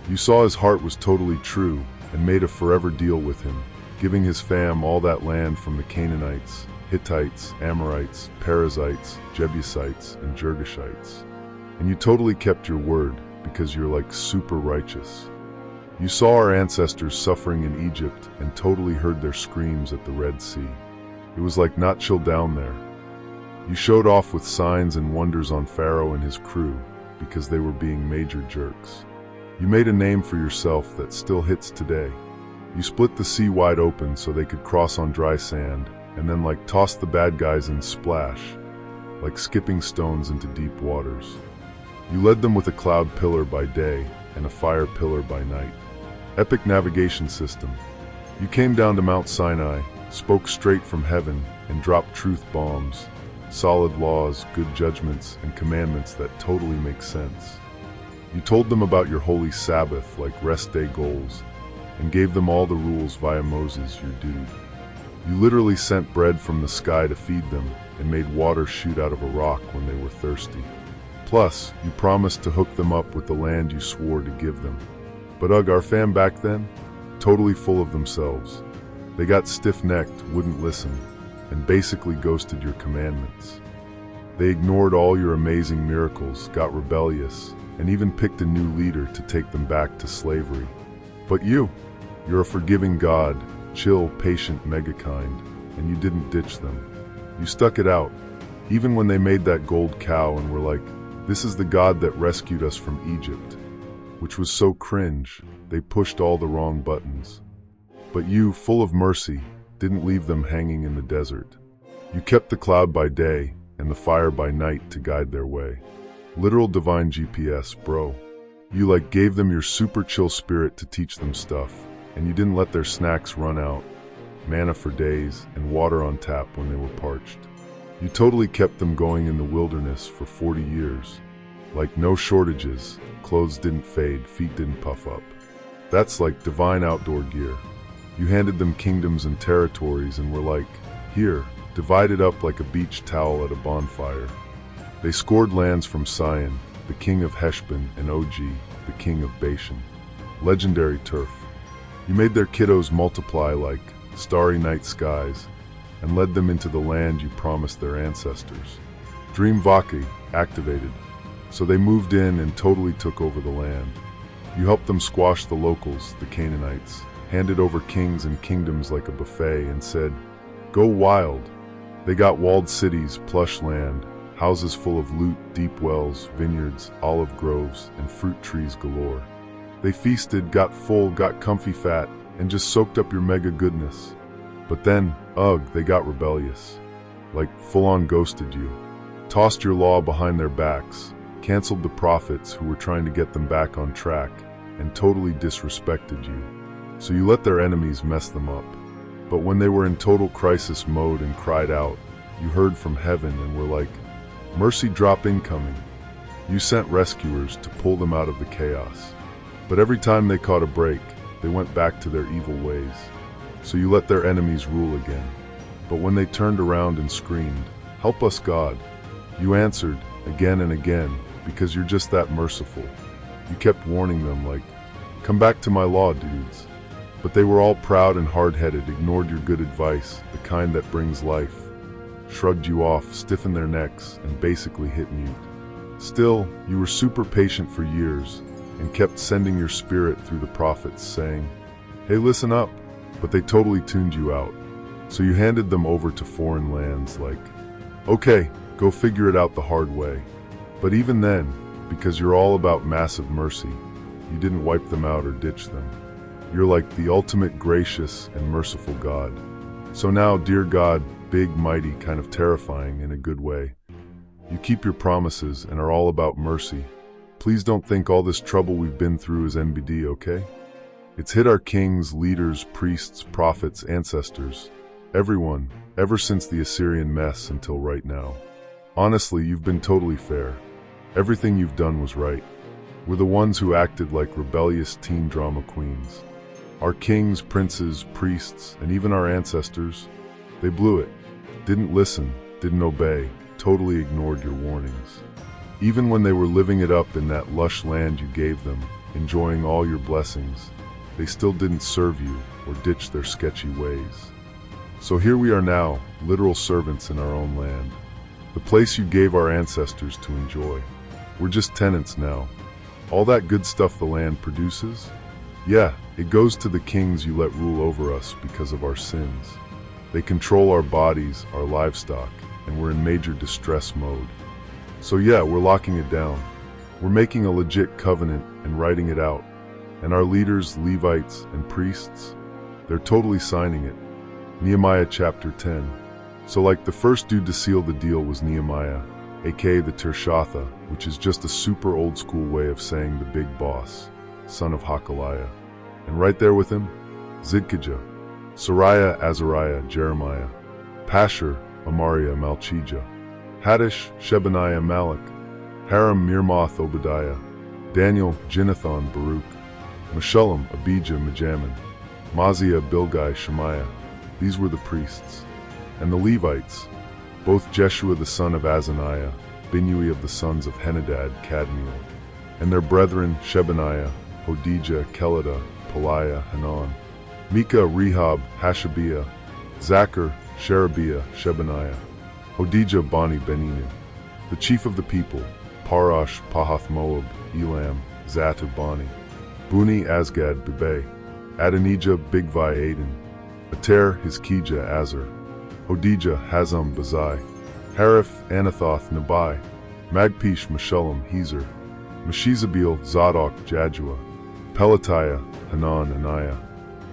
You saw his heart was totally true, and made a forever deal with him, giving his fam all that land from the Canaanites, Hittites, Amorites, Perizzites, Jebusites, and Girgashites. And you totally kept your word, because you're like super righteous. You saw our ancestors suffering in Egypt and totally heard their screams at the Red Sea. It was like not chill down there. You showed off with signs and wonders on Pharaoh and his crew because they were being major jerks. You made a name for yourself that still hits today. You split the sea wide open so they could cross on dry sand and then like toss the bad guys in splash, like skipping stones into deep waters. You led them with a cloud pillar by day and a fire pillar by night. Epic navigation system. You came down to Mount Sinai, spoke straight from heaven, and dropped truth bombs, solid laws, good judgments, and commandments that totally make sense. You told them about your holy Sabbath like rest day goals, and gave them all the rules via Moses, your dude. You literally sent bread from the sky to feed them, and made water shoot out of a rock when they were thirsty. Plus, you promised to hook them up with the land you swore to give them. But our fam back then? Totally full of themselves. They got stiff-necked, wouldn't listen, and basically ghosted your commandments. They ignored all your amazing miracles, got rebellious, and even picked a new leader to take them back to slavery. But you're a forgiving God, chill, patient, mega kind, and you didn't ditch them. You stuck it out, even when they made that gold cow and were like, "This is the God that rescued us from Egypt," which was so cringe, they pushed all the wrong buttons. But you, full of mercy, didn't leave them hanging in the desert. You kept the cloud by day and the fire by night to guide their way. Literal divine GPS, bro. You like gave them your super chill spirit to teach them stuff, and you didn't let their snacks run out, manna for days, and water on tap when they were parched. You totally kept them going in the wilderness for 40 years. Like no shortages, clothes didn't fade, feet didn't puff up. That's like divine outdoor gear. You handed them kingdoms and territories and were like, "Here, divide it up like a beach towel at a bonfire." They scored lands from Sion, the king of Heshbon, and Og, the king of Bashan. Legendary turf. You made their kiddos multiply like starry night skies and led them into the land you promised their ancestors. Dream Vaki activated. So they moved in and totally took over the land. You helped them squash the locals, the Canaanites, handed over kings and kingdoms like a buffet and said, "Go wild." They got walled cities, plush land, houses full of loot, deep wells, vineyards, olive groves, and fruit trees galore. They feasted, got full, got comfy fat, and just soaked up your mega goodness. But then, they got rebellious. Like full-on ghosted you. Tossed your law behind their backs, canceled the prophets who were trying to get them back on track, and totally disrespected you. So you let their enemies mess them up. But when they were in total crisis mode and cried out, you heard from heaven and were like, "Mercy drop incoming." You sent rescuers to pull them out of the chaos. But every time they caught a break, they went back to their evil ways. So you let their enemies rule again. But when they turned around and screamed, "Help us, God," you answered again and again because you're just that merciful. You kept warning them like, "Come back to my law, dudes." But they were all proud and hard-headed, ignored your good advice, the kind that brings life, shrugged you off, stiffened their necks, and basically hit mute. Still, you were super patient for years and kept sending your spirit through the prophets saying, "Hey, listen up." But they totally tuned you out. So you handed them over to foreign lands like, "Okay, go figure it out the hard way." But even then, because you're all about massive mercy, you didn't wipe them out or ditch them. You're like the ultimate gracious and merciful God. So now, dear God, big, mighty, kind of terrifying in a good way, you keep your promises and are all about mercy. Please don't think all this trouble we've been through is NBD, okay? It's hit our kings, leaders, priests, prophets, ancestors, everyone, ever since the Assyrian mess until right now. Honestly, you've been totally fair. Everything you've done was right. We're the ones who acted like rebellious teen drama queens. Our kings, princes, priests, and even our ancestors, they blew it. Didn't listen, didn't obey, totally ignored your warnings. Even when they were living it up in that lush land you gave them, enjoying all your blessings, they still didn't serve you or ditch their sketchy ways. So here we are now, literal servants in our own land. The place you gave our ancestors to enjoy. We're just tenants now. All that good stuff the land produces? Yeah, it goes to the kings you let rule over us because of our sins. They control our bodies, our livestock, and we're in major distress mode. So yeah, we're locking it down. We're making a legit covenant and writing it out. And our leaders, Levites, and priests, they're totally signing it. Nehemiah chapter 10. So like the first dude to seal the deal was Nehemiah, aka the Tirshatha, which is just a super old school way of saying the big boss, son of Hakaliah. And right there with him, Zidkijah, Sariah, Azariah, Jeremiah, Pashur, Amariah, Malchijah, Haddish, Shebaniah, Malak, Haram, Mirmoth, Obadiah, Daniel, Ginnathan, Baruch, Meshullam, Abijah, Majamin, Maziah, Bilgai, Shemaiah. These were the priests. And the Levites, both Jeshua the son of Azaniah, Binui of the sons of Henadad, Kadmiel, and their brethren Shebaniah, Hodijah, Kelida, Peliah, Hanan, Micah, Rehab, Hashabiah, Zachar, Sherebiah, Shebaniah, Hodijah, Bani, Beninu, the chief of the people, Parash, Pahath Moab, Elam, Zatu, Bani, Buni, Asgad, Bubay, Adonijah, Bigvai, Aden, Ater, Hizkijah, Azar, Hodijah, Hazam, Bazai, Hariph, Anathoth, Nabai, Magpish, Meshullam, Hezer, Meshizabeel, Zadok, Jadua, Pelatiah, Hanan, Anaiah,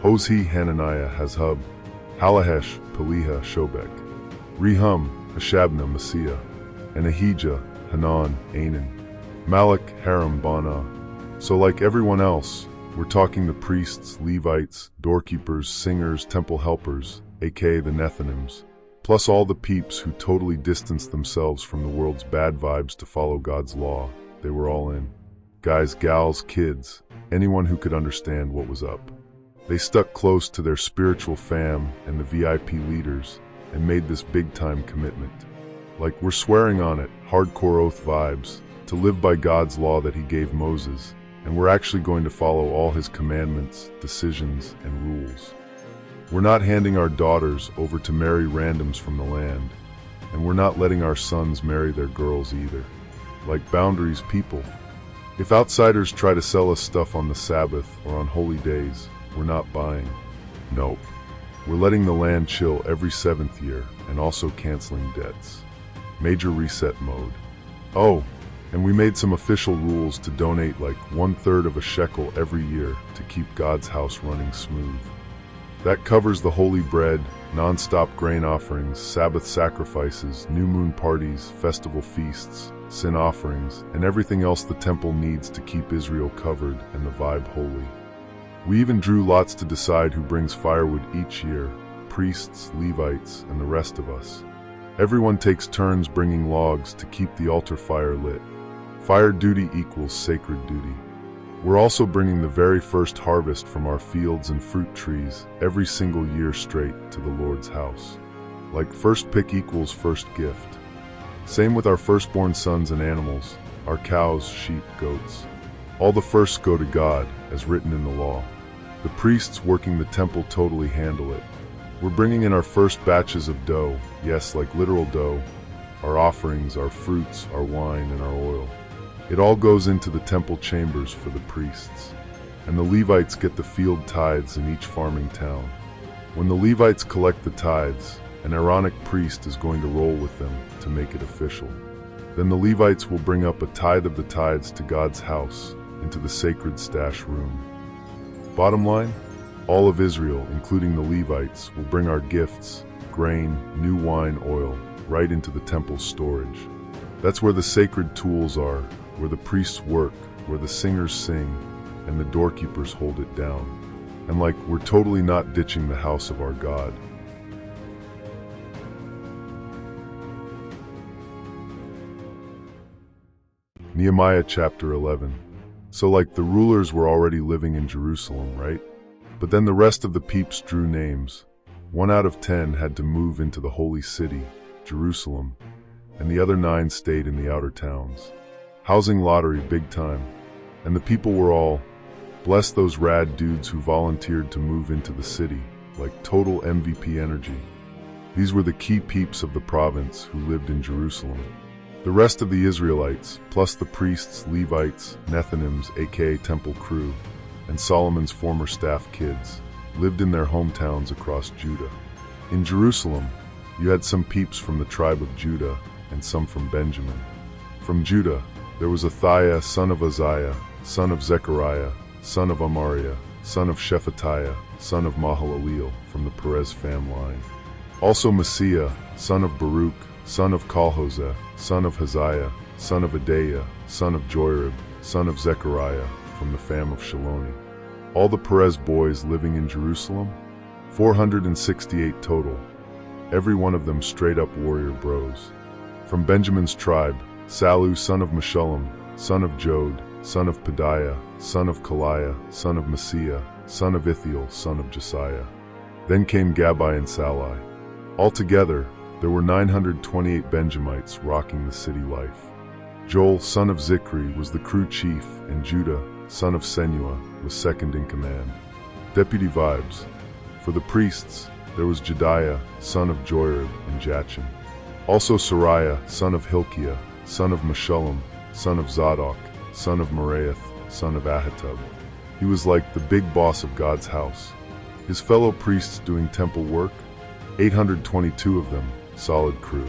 Hozhi, Hananiah, Hazhub, Halahesh, Peliha, Shobek, Rehum, Hashabna, Messiah, and Ahijah, Hanan, Anan, Malak, Haram, Bana. So like everyone else, we're talking the priests, Levites, doorkeepers, singers, temple helpers, aka the Nethinims, plus all the peeps who totally distanced themselves from the world's bad vibes to follow God's law. They were all in. Guys, gals, kids, anyone who could understand what was up. They stuck close to their spiritual fam and the VIP leaders and made this big-time commitment. Like we're swearing on it, hardcore oath vibes, to live by God's law that he gave Moses, and we're actually going to follow all his commandments, decisions, and rules. We're not handing our daughters over to marry randoms from the land, and we're not letting our sons marry their girls either. Like boundaries, people. If outsiders try to sell us stuff on the Sabbath or on holy days, we're not buying. Nope. We're letting the land chill every 7th year and also canceling debts. Major reset mode. Oh, and we made some official rules to donate like 1/3 of a shekel every year to keep God's house running smooth. That covers the holy bread, non-stop grain offerings, Sabbath sacrifices, new moon parties, festival feasts, sin offerings, and everything else the temple needs to keep Israel covered and the vibe holy. We even drew lots to decide who brings firewood each year, priests, Levites, and the rest of us. Everyone takes turns bringing logs to keep the altar fire lit. Fire duty equals sacred duty. We're also bringing the very first harvest from our fields and fruit trees every single year straight to the Lord's house. Like first pick equals first gift. Same with our firstborn sons and animals, our cows, sheep, goats. All the firsts go to God, as written in the law. The priests working the temple totally handle it. We're bringing in our first batches of dough, yes, like literal dough, our offerings, our fruits, our wine, and our oil. It all goes into the temple chambers for the priests. And the Levites get the field tithes in each farming town. When the Levites collect the tithes, an Aaronic priest is going to roll with them to make it official. Then the Levites will bring up a tithe of the tithes to God's house, into the sacred stash room. Bottom line, all of Israel, including the Levites, will bring our gifts, grain, new wine, oil, right into the temple's storage. That's where the sacred tools are, where the priests work, where the singers sing, and the doorkeepers hold it down. And like, we're totally not ditching the house of our God. Nehemiah chapter 11. So like the rulers were already living in Jerusalem, right? But then the rest of the peeps drew names. 1 out of 10 had to move into the holy city, Jerusalem, and the other 9 stayed in the outer towns. Housing lottery big time. And the people were all, bless those rad dudes who volunteered to move into the city, like total MVP energy. These were the key peeps of the province who lived in Jerusalem. The rest of the Israelites, plus the priests, Levites, Nethinims, aka temple crew, and Solomon's former staff kids, lived in their hometowns across Judah. In Jerusalem, you had some peeps from the tribe of Judah and some from Benjamin. From Judah, there was Athaiah, son of Uzziah, son of Zechariah, son of Amariah, son of Shephatiah, son of Mahalaleel, from the Perez fam line. Also Messiah, son of Baruch, son of Calhoseh, son of Haziah, son of Adaiah, son of Joirib, son of Zechariah, from the fam of Shaloni. All the Perez boys living in Jerusalem, 468 total, every one of them straight-up warrior bros. From Benjamin's tribe, Salu, son of Meshullam, son of Jod, son of Pedaiah, son of Kaliah, son of Messiah, son of Ithiel, son of Josiah. Then came Gabbai and Salai. Altogether, there were 928 Benjamites rocking the city life. Joel, son of Zikri, was the crew chief, and Judah, son of Senua, was second in command. Deputy vibes. For the priests, there was Jediah, son of Joirib, and Jachin. Also Sariah, son of Hilkiah, son of Meshullam, son of Zadok, son of Meraioth, son of Ahitub. He was like the big boss of God's house. His fellow priests doing temple work, 822 of them, solid crew.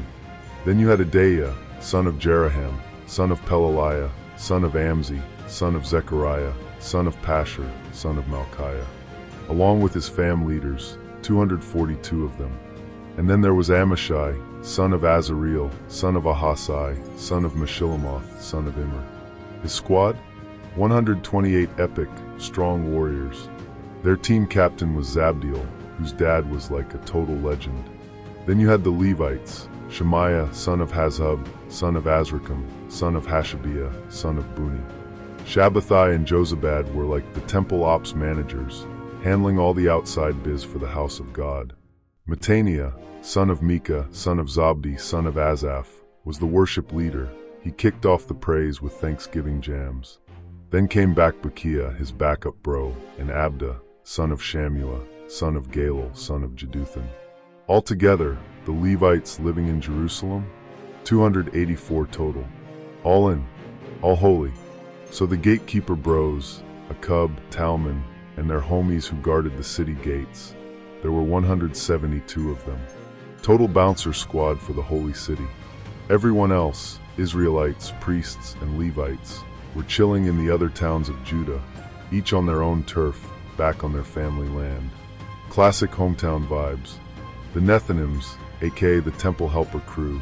Then you had Adaiah, son of Jeraham, son of Pelaliah, son of Amzi, son of Zechariah, son of Pashur, son of Malchiah, along with his fam leaders, 242 of them. And then there was Amashai, son of Azareel, son of Ahasai, son of Meshillemoth, son of Immer. His squad? 128 epic, strong warriors. Their team captain was Zabdiel, whose dad was like a total legend. Then you had the Levites, Shemaiah, son of Hazhub, son of Azrikam, son of Hashabiah, son of Buni. Shabbathai and Jozabad were like the temple ops managers, handling all the outside biz for the house of God. Mattaniah, son of Micah, son of Zabdi, son of Asaph, was the worship leader. He kicked off the praise with Thanksgiving jams. Then came Bakbukiah, his backup bro, and Abda, son of Shammua, son of Galal, son of Jeduthun. Altogether, the Levites living in Jerusalem, 284 total. All in, all holy. So the gatekeeper bros, Akub, Talman, and their homies who guarded the city gates, there were 172 of them. Total bouncer squad for the holy city. Everyone else, Israelites, priests, and Levites, were chilling in the other towns of Judah, each on their own turf, back on their family land. Classic hometown vibes. The Nethinims, aka the temple helper crew,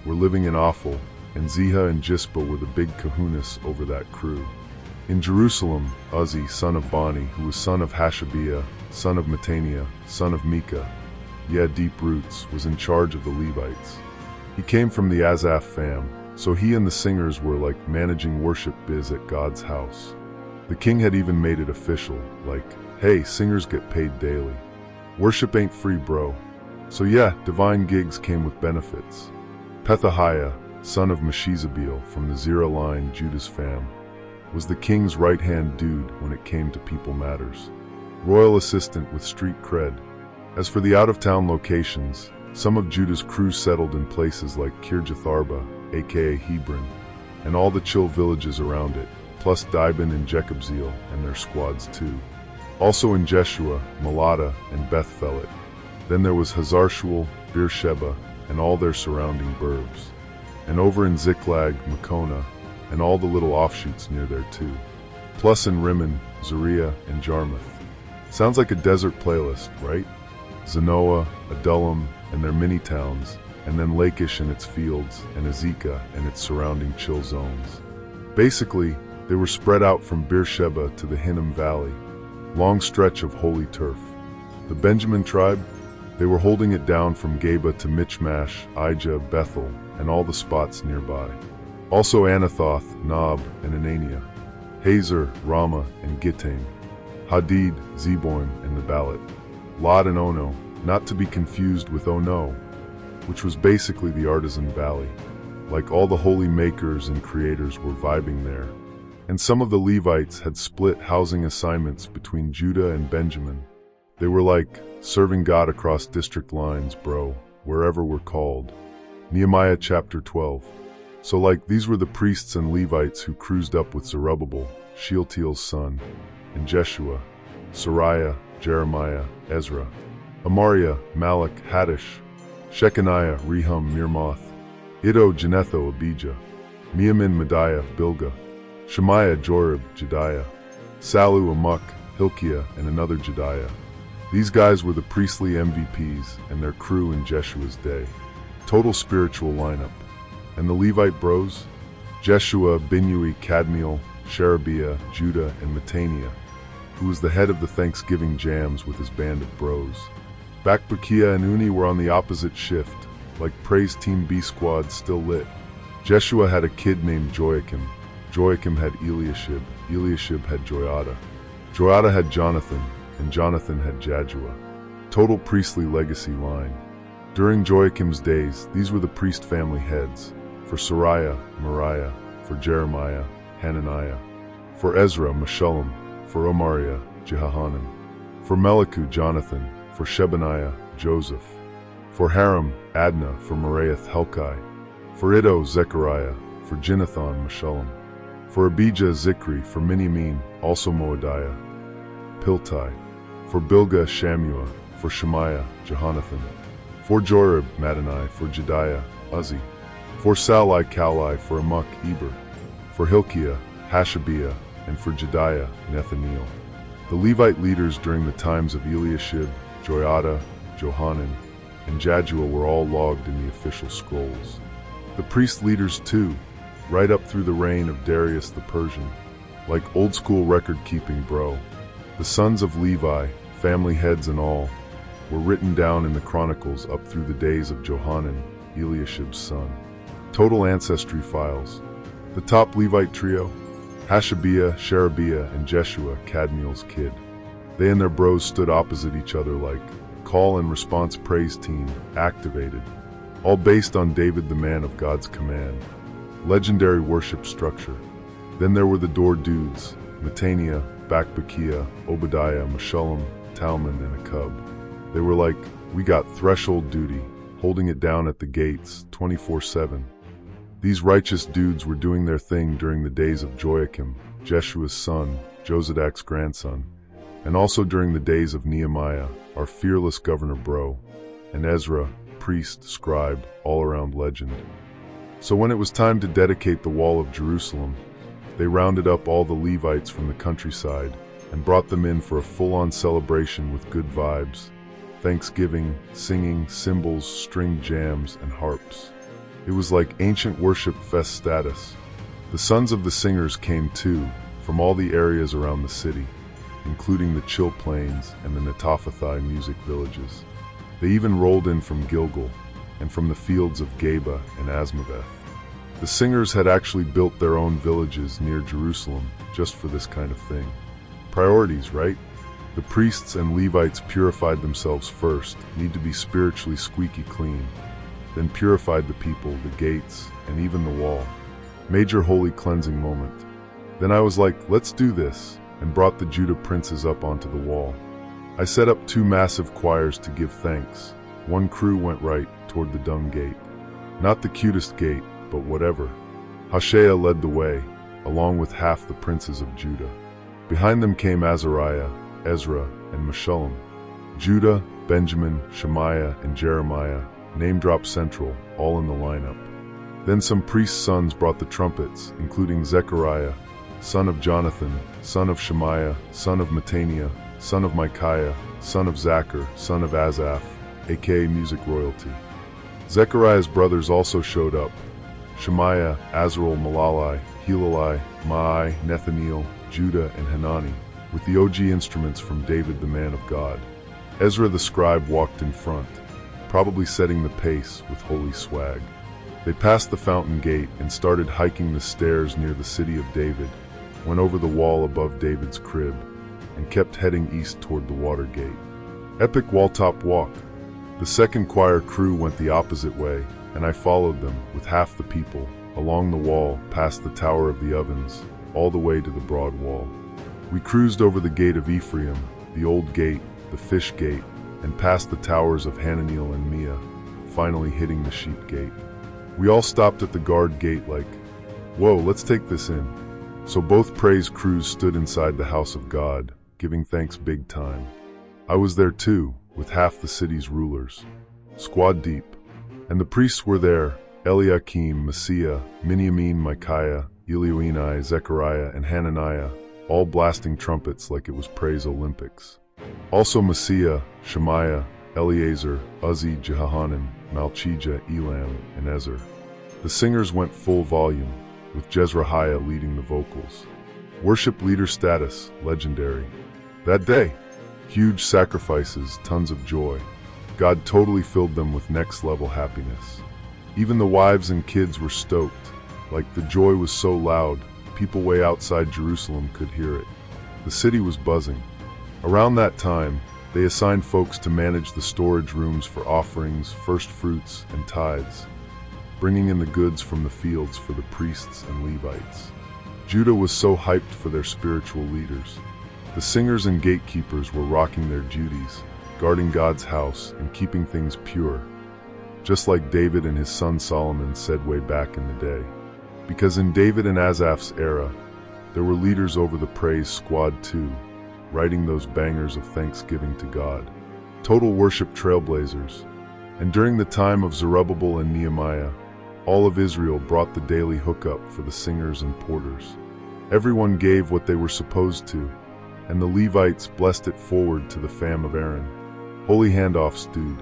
were living in Ophel, and Ziha and Jispa were the big kahunas over that crew. In Jerusalem, Uzzi, son of Bani, who was son of Hashabiah, son of Mattaniah, son of Micah, deep roots, was in charge of the Levites. He came from the Asaph fam, so he and the singers were like managing worship biz at God's house. The king had even made it official, like, hey, singers get paid daily. Worship ain't free, bro. So yeah, divine gigs came with benefits. Pethahiah, son of Meshizabeel from the Zerah line, Judah's fam, was the king's right-hand dude when it came to people matters. Royal assistant with street cred. As for the out-of-town locations, some of Judah's crew settled in places like Kirjath Arba, aka Hebron, and all the chill villages around it, plus Dibon and Jekabzeel and their squads too. Also in Jeshua, Malada, and Beth Phelet. Then there was Hazar-Shual, Beersheba, and all their surrounding burbs. And over in Ziklag, Makona, and all the little offshoots near there too. Plus in Rimmon, Zuriah, and Jarmuth. Sounds like a desert playlist, right? Zanoah, Adullam, and their mini-towns, and then Lachish and its fields, and Azekah and its surrounding chill zones. Basically, they were spread out from Beersheba to the Hinnom Valley, long stretch of holy turf. The Benjamin tribe, they were holding it down from Geba to Michmash, Ijah, Bethel, and all the spots nearby. Also Anathoth, Nob, and Anania, Hazer, Rama, and Gittaim, Hadid, Zeboim, and the Balat, Lod and Ono, not to be confused with Ono, which was basically the Artisan Valley. Like all the holy makers and creators were vibing there. And some of the Levites had split housing assignments between Judah and Benjamin. They were like serving God across district lines, bro, wherever we're called. Nehemiah chapter 12. So like these were the priests and Levites who cruised up with Zerubbabel, Shealtiel's son, and Jeshua, Sariah, Jeremiah, Ezra, Amariah, Malach, Haddish, Shechaniah, Rehum, Mirmoth, Iddo, Genetho, Abijah, Miamin, Mediah, Bilgah, Shemaiah, Jorib, Jediah, Salu, Amok, Hilkiah, and another Jediah. These guys were the priestly MVPs and their crew in Jeshua's day. Total spiritual lineup. And the Levite bros? Jeshua, Binnui, Kadmiel, Sherebiah, Judah, and Mattaniah, who was the head of the Thanksgiving jams with his band of bros. Bakbukiah and Uni were on the opposite shift, like Praise Team B squad still lit. Jeshua had a kid named Joachim. Joachim had Eliashib. Eliashib had Joiada. Joiada had Jonathan, and Jonathan had Jaddua. Total priestly legacy line. During Joachim's days, these were the priest family heads. For Sariah, Moriah. For Jeremiah, Hananiah. For Ezra, Meshullam. For Amariah, Jehohanan. For Melichu, Jonathan. For Shebaniah, Joseph. For Haram, Adnah. For Meraioth, Helkai. For Iddo, Zechariah. For Ginnethon, Meshullam. For Abijah, Zikri. For Miniamin, also Moadiah, Piltai. For Bilgah, Shammua. For Shemaiah, Jehonathan. For Jorib, Madani. For Jediah, Uzzi. For Salai, Kalai. For Amok, Eber. For Hilkiah, Hashabiah. And for Jediah, Nethaniel. The Levite leaders during the times of Eliashib, Joiada, Johanan, and Jaddua were all logged in the official scrolls. The priest leaders too, right up through the reign of Darius the Persian. Like old school record keeping, bro. The sons of Levi, family heads and all, were written down in the chronicles up through the days of Johanan, Eliashib's son. Total ancestry files. The top Levite trio, Hashabiah, Sherebiah, and Jeshua, Kadmiel's kid. They and their bros stood opposite each other like call and response praise team, activated. All based on David the man of God's command. Legendary worship structure. Then there were the door dudes, Mattaniah, Bakbukiah, Obadiah, Meshullam, Talman, and Akub. They were like, we got threshold duty, holding it down at the gates, 24/7. These righteous dudes were doing their thing during the days of Joachim, Jeshua's son, Josedak's grandson, and also during the days of Nehemiah, our fearless governor bro, and Ezra, priest, scribe, all-around legend. So when it was time to dedicate the wall of Jerusalem, they rounded up all the Levites from the countryside and brought them in for a full-on celebration with good vibes, thanksgiving, singing, cymbals, string jams, and harps. It was like ancient worship fest status. The sons of the singers came too, from all the areas around the city, including the Chill Plains and the Netophathi music villages. They even rolled in from Gilgal and from the fields of Geba and Asmaveth. The singers had actually built their own villages near Jerusalem just for this kind of thing. Priorities, right? The priests and Levites purified themselves first, need to be spiritually squeaky clean, then purified the people, the gates, and even the wall. Major holy cleansing moment. Then I was like, let's do this, and brought the Judah princes up onto the wall. I set up 2 massive choirs to give thanks. One crew went right toward the dung gate. Not the cutest gate, but whatever. Hoshea led the way, along with half the princes of Judah. Behind them came Azariah, Ezra, and Meshullam. Judah, Benjamin, Shemaiah, and Jeremiah, name drop central, all in the lineup. Then some priests' sons brought the trumpets, including Zechariah, son of Jonathan, son of Shemaiah, son of Mattaniah, son of Micaiah, son of Zachar, son of Asaph, aka music royalty. Zechariah's brothers also showed up. Shemaiah, Azarel, Malalai, Helalai, Maai, Nethaniel, Judah, and Hanani, with the OG instruments from David the man of God. Ezra the scribe walked in front, probably setting the pace with holy swag. They passed the fountain gate and started hiking the stairs near the city of David, went over the wall above David's crib, and kept heading east toward the water gate. Epic wall-top walk. The second choir crew went the opposite way, and I followed them with half the people, along the wall, past the Tower of the Ovens, all the way to the broad wall. We cruised over the gate of Ephraim, the old gate, the fish gate, and past the towers of Hananiel and Mia, finally hitting the sheep gate. We all stopped at the guard gate like, whoa, let's take this in. So both praise crews stood inside the house of God, giving thanks big time. I was there too, with half the city's rulers, squad deep. And the priests were there, Eliakim, Messiah, Miniamin, Micaiah, Elioenai, Zechariah, and Hananiah, all blasting trumpets like it was praise Olympics. Also Messiah, Shemaiah, Eleazar, Uzzi, Jehohanan, Malchijah, Elam, and Ezra. The singers went full volume, with Jezrahiah leading the vocals. Worship leader status, legendary. That day, huge sacrifices, tons of joy. God totally filled them with next-level happiness. Even the wives and kids were stoked, like the joy was so loud, people way outside Jerusalem could hear it. The city was buzzing. Around that time, they assigned folks to manage the storage rooms for offerings, first fruits, and tithes, bringing in the goods from the fields for the priests and Levites. Judah was so hyped for their spiritual leaders. The singers and gatekeepers were rocking their duties, guarding God's house and keeping things pure, just like David and his son Solomon said way back in the day. Because in David and Asaph's era, there were leaders over the praise squad too, writing those bangers of thanksgiving to God. Total worship trailblazers. And during the time of Zerubbabel and Nehemiah, all of Israel brought the daily hookup for the singers and porters. Everyone gave what they were supposed to, and the Levites blessed it forward to the fam of Aaron. Holy handoffs, dude.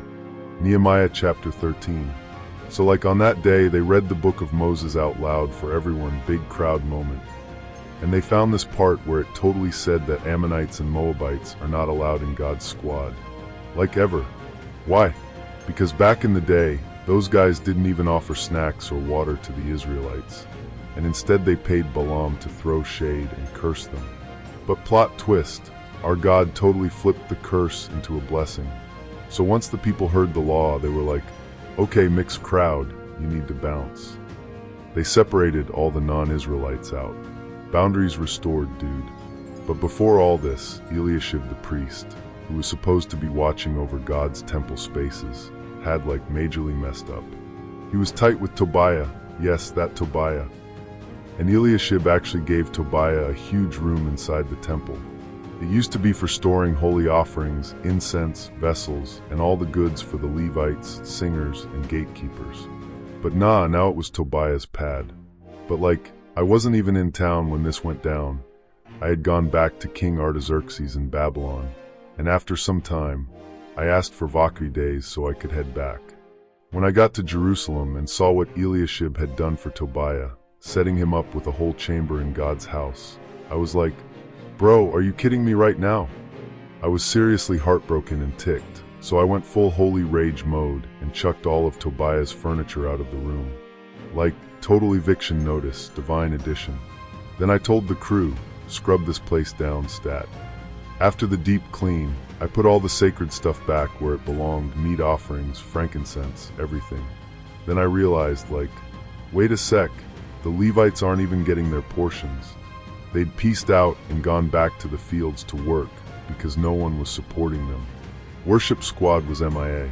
Nehemiah chapter 13. So like on that day, they read the book of Moses out loud for everyone, big crowd moment. And they found this part where it totally said that Ammonites and Moabites are not allowed in God's squad. Like ever. Why? Because back in the day, those guys didn't even offer snacks or water to the Israelites, and instead they paid Balaam to throw shade and curse them. But plot twist, our God totally flipped the curse into a blessing. So once the people heard the law, they were like, okay, mixed crowd, you need to bounce. They separated all the non-Israelites out. Boundaries restored, dude. But before all this, Eliashib the priest, who was supposed to be watching over God's temple spaces, had like majorly messed up. He was tight with Tobiah, yes, that Tobiah. And Eliashib actually gave Tobiah a huge room inside the temple. It used to be for storing holy offerings, incense, vessels, and all the goods for the Levites, singers, and gatekeepers. But now it was Tobiah's pad. But like, I wasn't even in town when this went down. I had gone back to King Artaxerxes in Babylon, and after some time, I asked for Vakri days so I could head back. When I got to Jerusalem and saw what Eliashib had done for Tobiah, setting him up with a whole chamber in God's house, I was like, bro, are you kidding me right now? I was seriously heartbroken and ticked, so I went full holy rage mode and chucked all of Tobiah's furniture out of the room. Like, total eviction notice, divine edition. Then I told the crew, scrub this place down stat. After the deep clean, I put all the sacred stuff back where it belonged, meat offerings, frankincense, everything. Then I realized, like, wait a sec, the Levites aren't even getting their portions. They'd pieced out and gone back to the fields to work because no one was supporting them. Worship squad was MIA.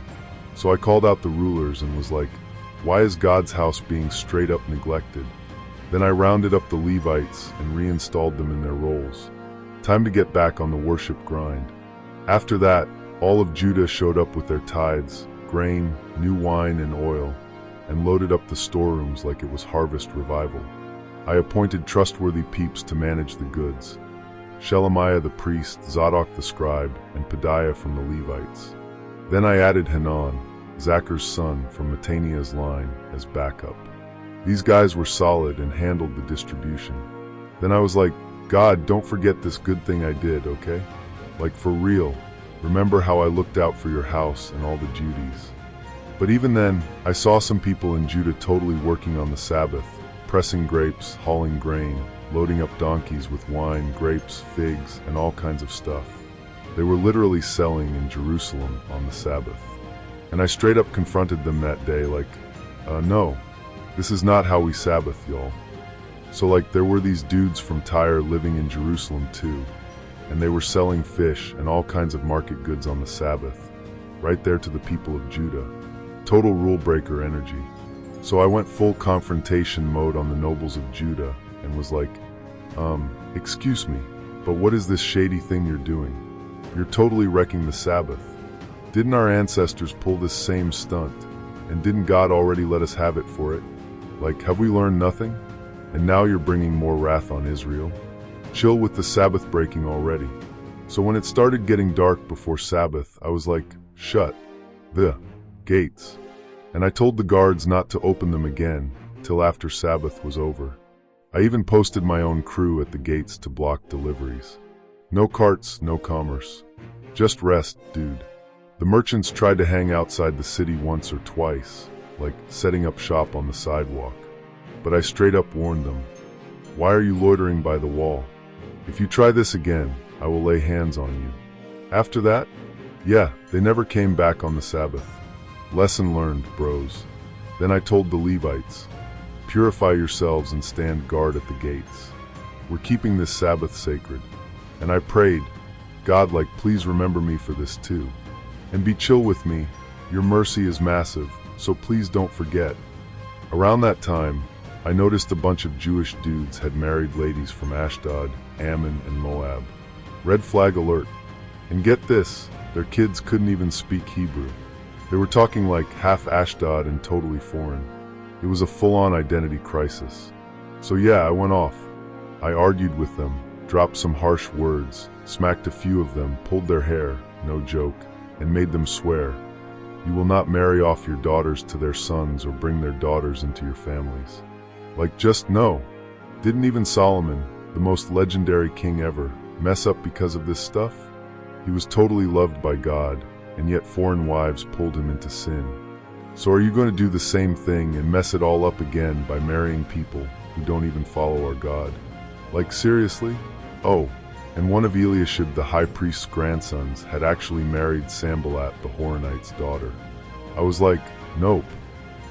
So I called out the rulers and was like, why is God's house being straight up neglected? Then I rounded up the Levites and reinstalled them in their roles. Time to get back on the worship grind. After that, all of Judah showed up with their tithes, grain, new wine, and oil, and loaded up the storerooms like it was harvest revival. I appointed trustworthy peeps to manage the goods. Shelemiah the priest, Zadok the scribe, and Pedaiah from the Levites. Then I added Hanan, Zachar's son from Mattaniah's line, as backup. These guys were solid and handled the distribution. Then I was like, God, don't forget this good thing I did, okay? Like for real, remember how I looked out for your house and all the duties. But even then, I saw some people in Judah totally working on the Sabbath, pressing grapes, hauling grain, loading up donkeys with wine, grapes, figs, and all kinds of stuff. They were literally selling in Jerusalem on the Sabbath. And I straight up confronted them that day like, no, this is not how we Sabbath, y'all. So like there were these dudes from Tyre living in Jerusalem too, and they were selling fish and all kinds of market goods on the Sabbath, right there to the people of Judah. Total rule breaker energy. So I went full confrontation mode on the nobles of Judah and was like, excuse me, but what is this shady thing you're doing? You're totally wrecking the Sabbath. Didn't our ancestors pull this same stunt? And didn't God already let us have it for it? Like, have we learned nothing? And now you're bringing more wrath on Israel? Chill with the Sabbath breaking already. So when it started getting dark before Sabbath, I was like, shut the gates. And I told the guards not to open them again till after Sabbath was over. I even posted my own crew at the gates to block deliveries. No carts, no commerce. Just rest, dude. The merchants tried to hang outside the city once or twice, like setting up shop on the sidewalk. But I straight up warned them, why are you loitering by the wall? If you try this again, I will lay hands on you. After that, yeah, they never came back on the Sabbath. Lesson learned, bros. Then I told the Levites, purify yourselves and stand guard at the gates. We're keeping this Sabbath sacred. And I prayed, God, like, please remember me for this too. And be chill with me, your mercy is massive, so please don't forget. Around that time, I noticed a bunch of Jewish dudes had married ladies from Ashdod, Ammon, and Moab. Red flag alert. And get this, their kids couldn't even speak Hebrew. They were talking like half Ashdod and totally foreign. It was a full-on identity crisis. So yeah, I went off. I argued with them, dropped some harsh words, smacked a few of them, pulled their hair, no joke, and made them swear, you will not marry off your daughters to their sons or bring their daughters into your families. Like, just no. Didn't even Solomon, the most legendary king ever, mess up because of this stuff? He was totally loved by God, and yet foreign wives pulled him into sin. So are you going to do the same thing and mess it all up again by marrying people who don't even follow our God? Like, seriously? Oh, and one of Eliashib the high priest's grandsons had actually married Sanballat the Horonite's daughter. I was like, nope,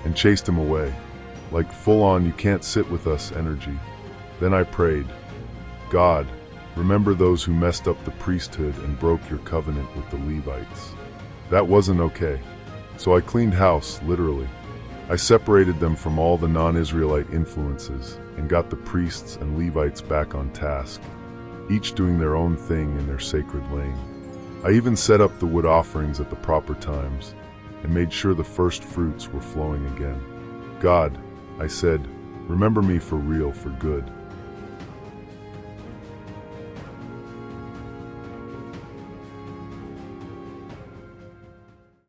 and chased him away. Like full on you can't sit with us energy. Then I prayed, God, remember those who messed up the priesthood and broke your covenant with the Levites. That wasn't okay. So I cleaned house, literally. I separated them from all the non-Israelite influences and got the priests and Levites back on task, each doing their own thing in their sacred lane. I even set up the wood offerings at the proper times and made sure the first fruits were flowing again. God, I said, remember me for real, for good.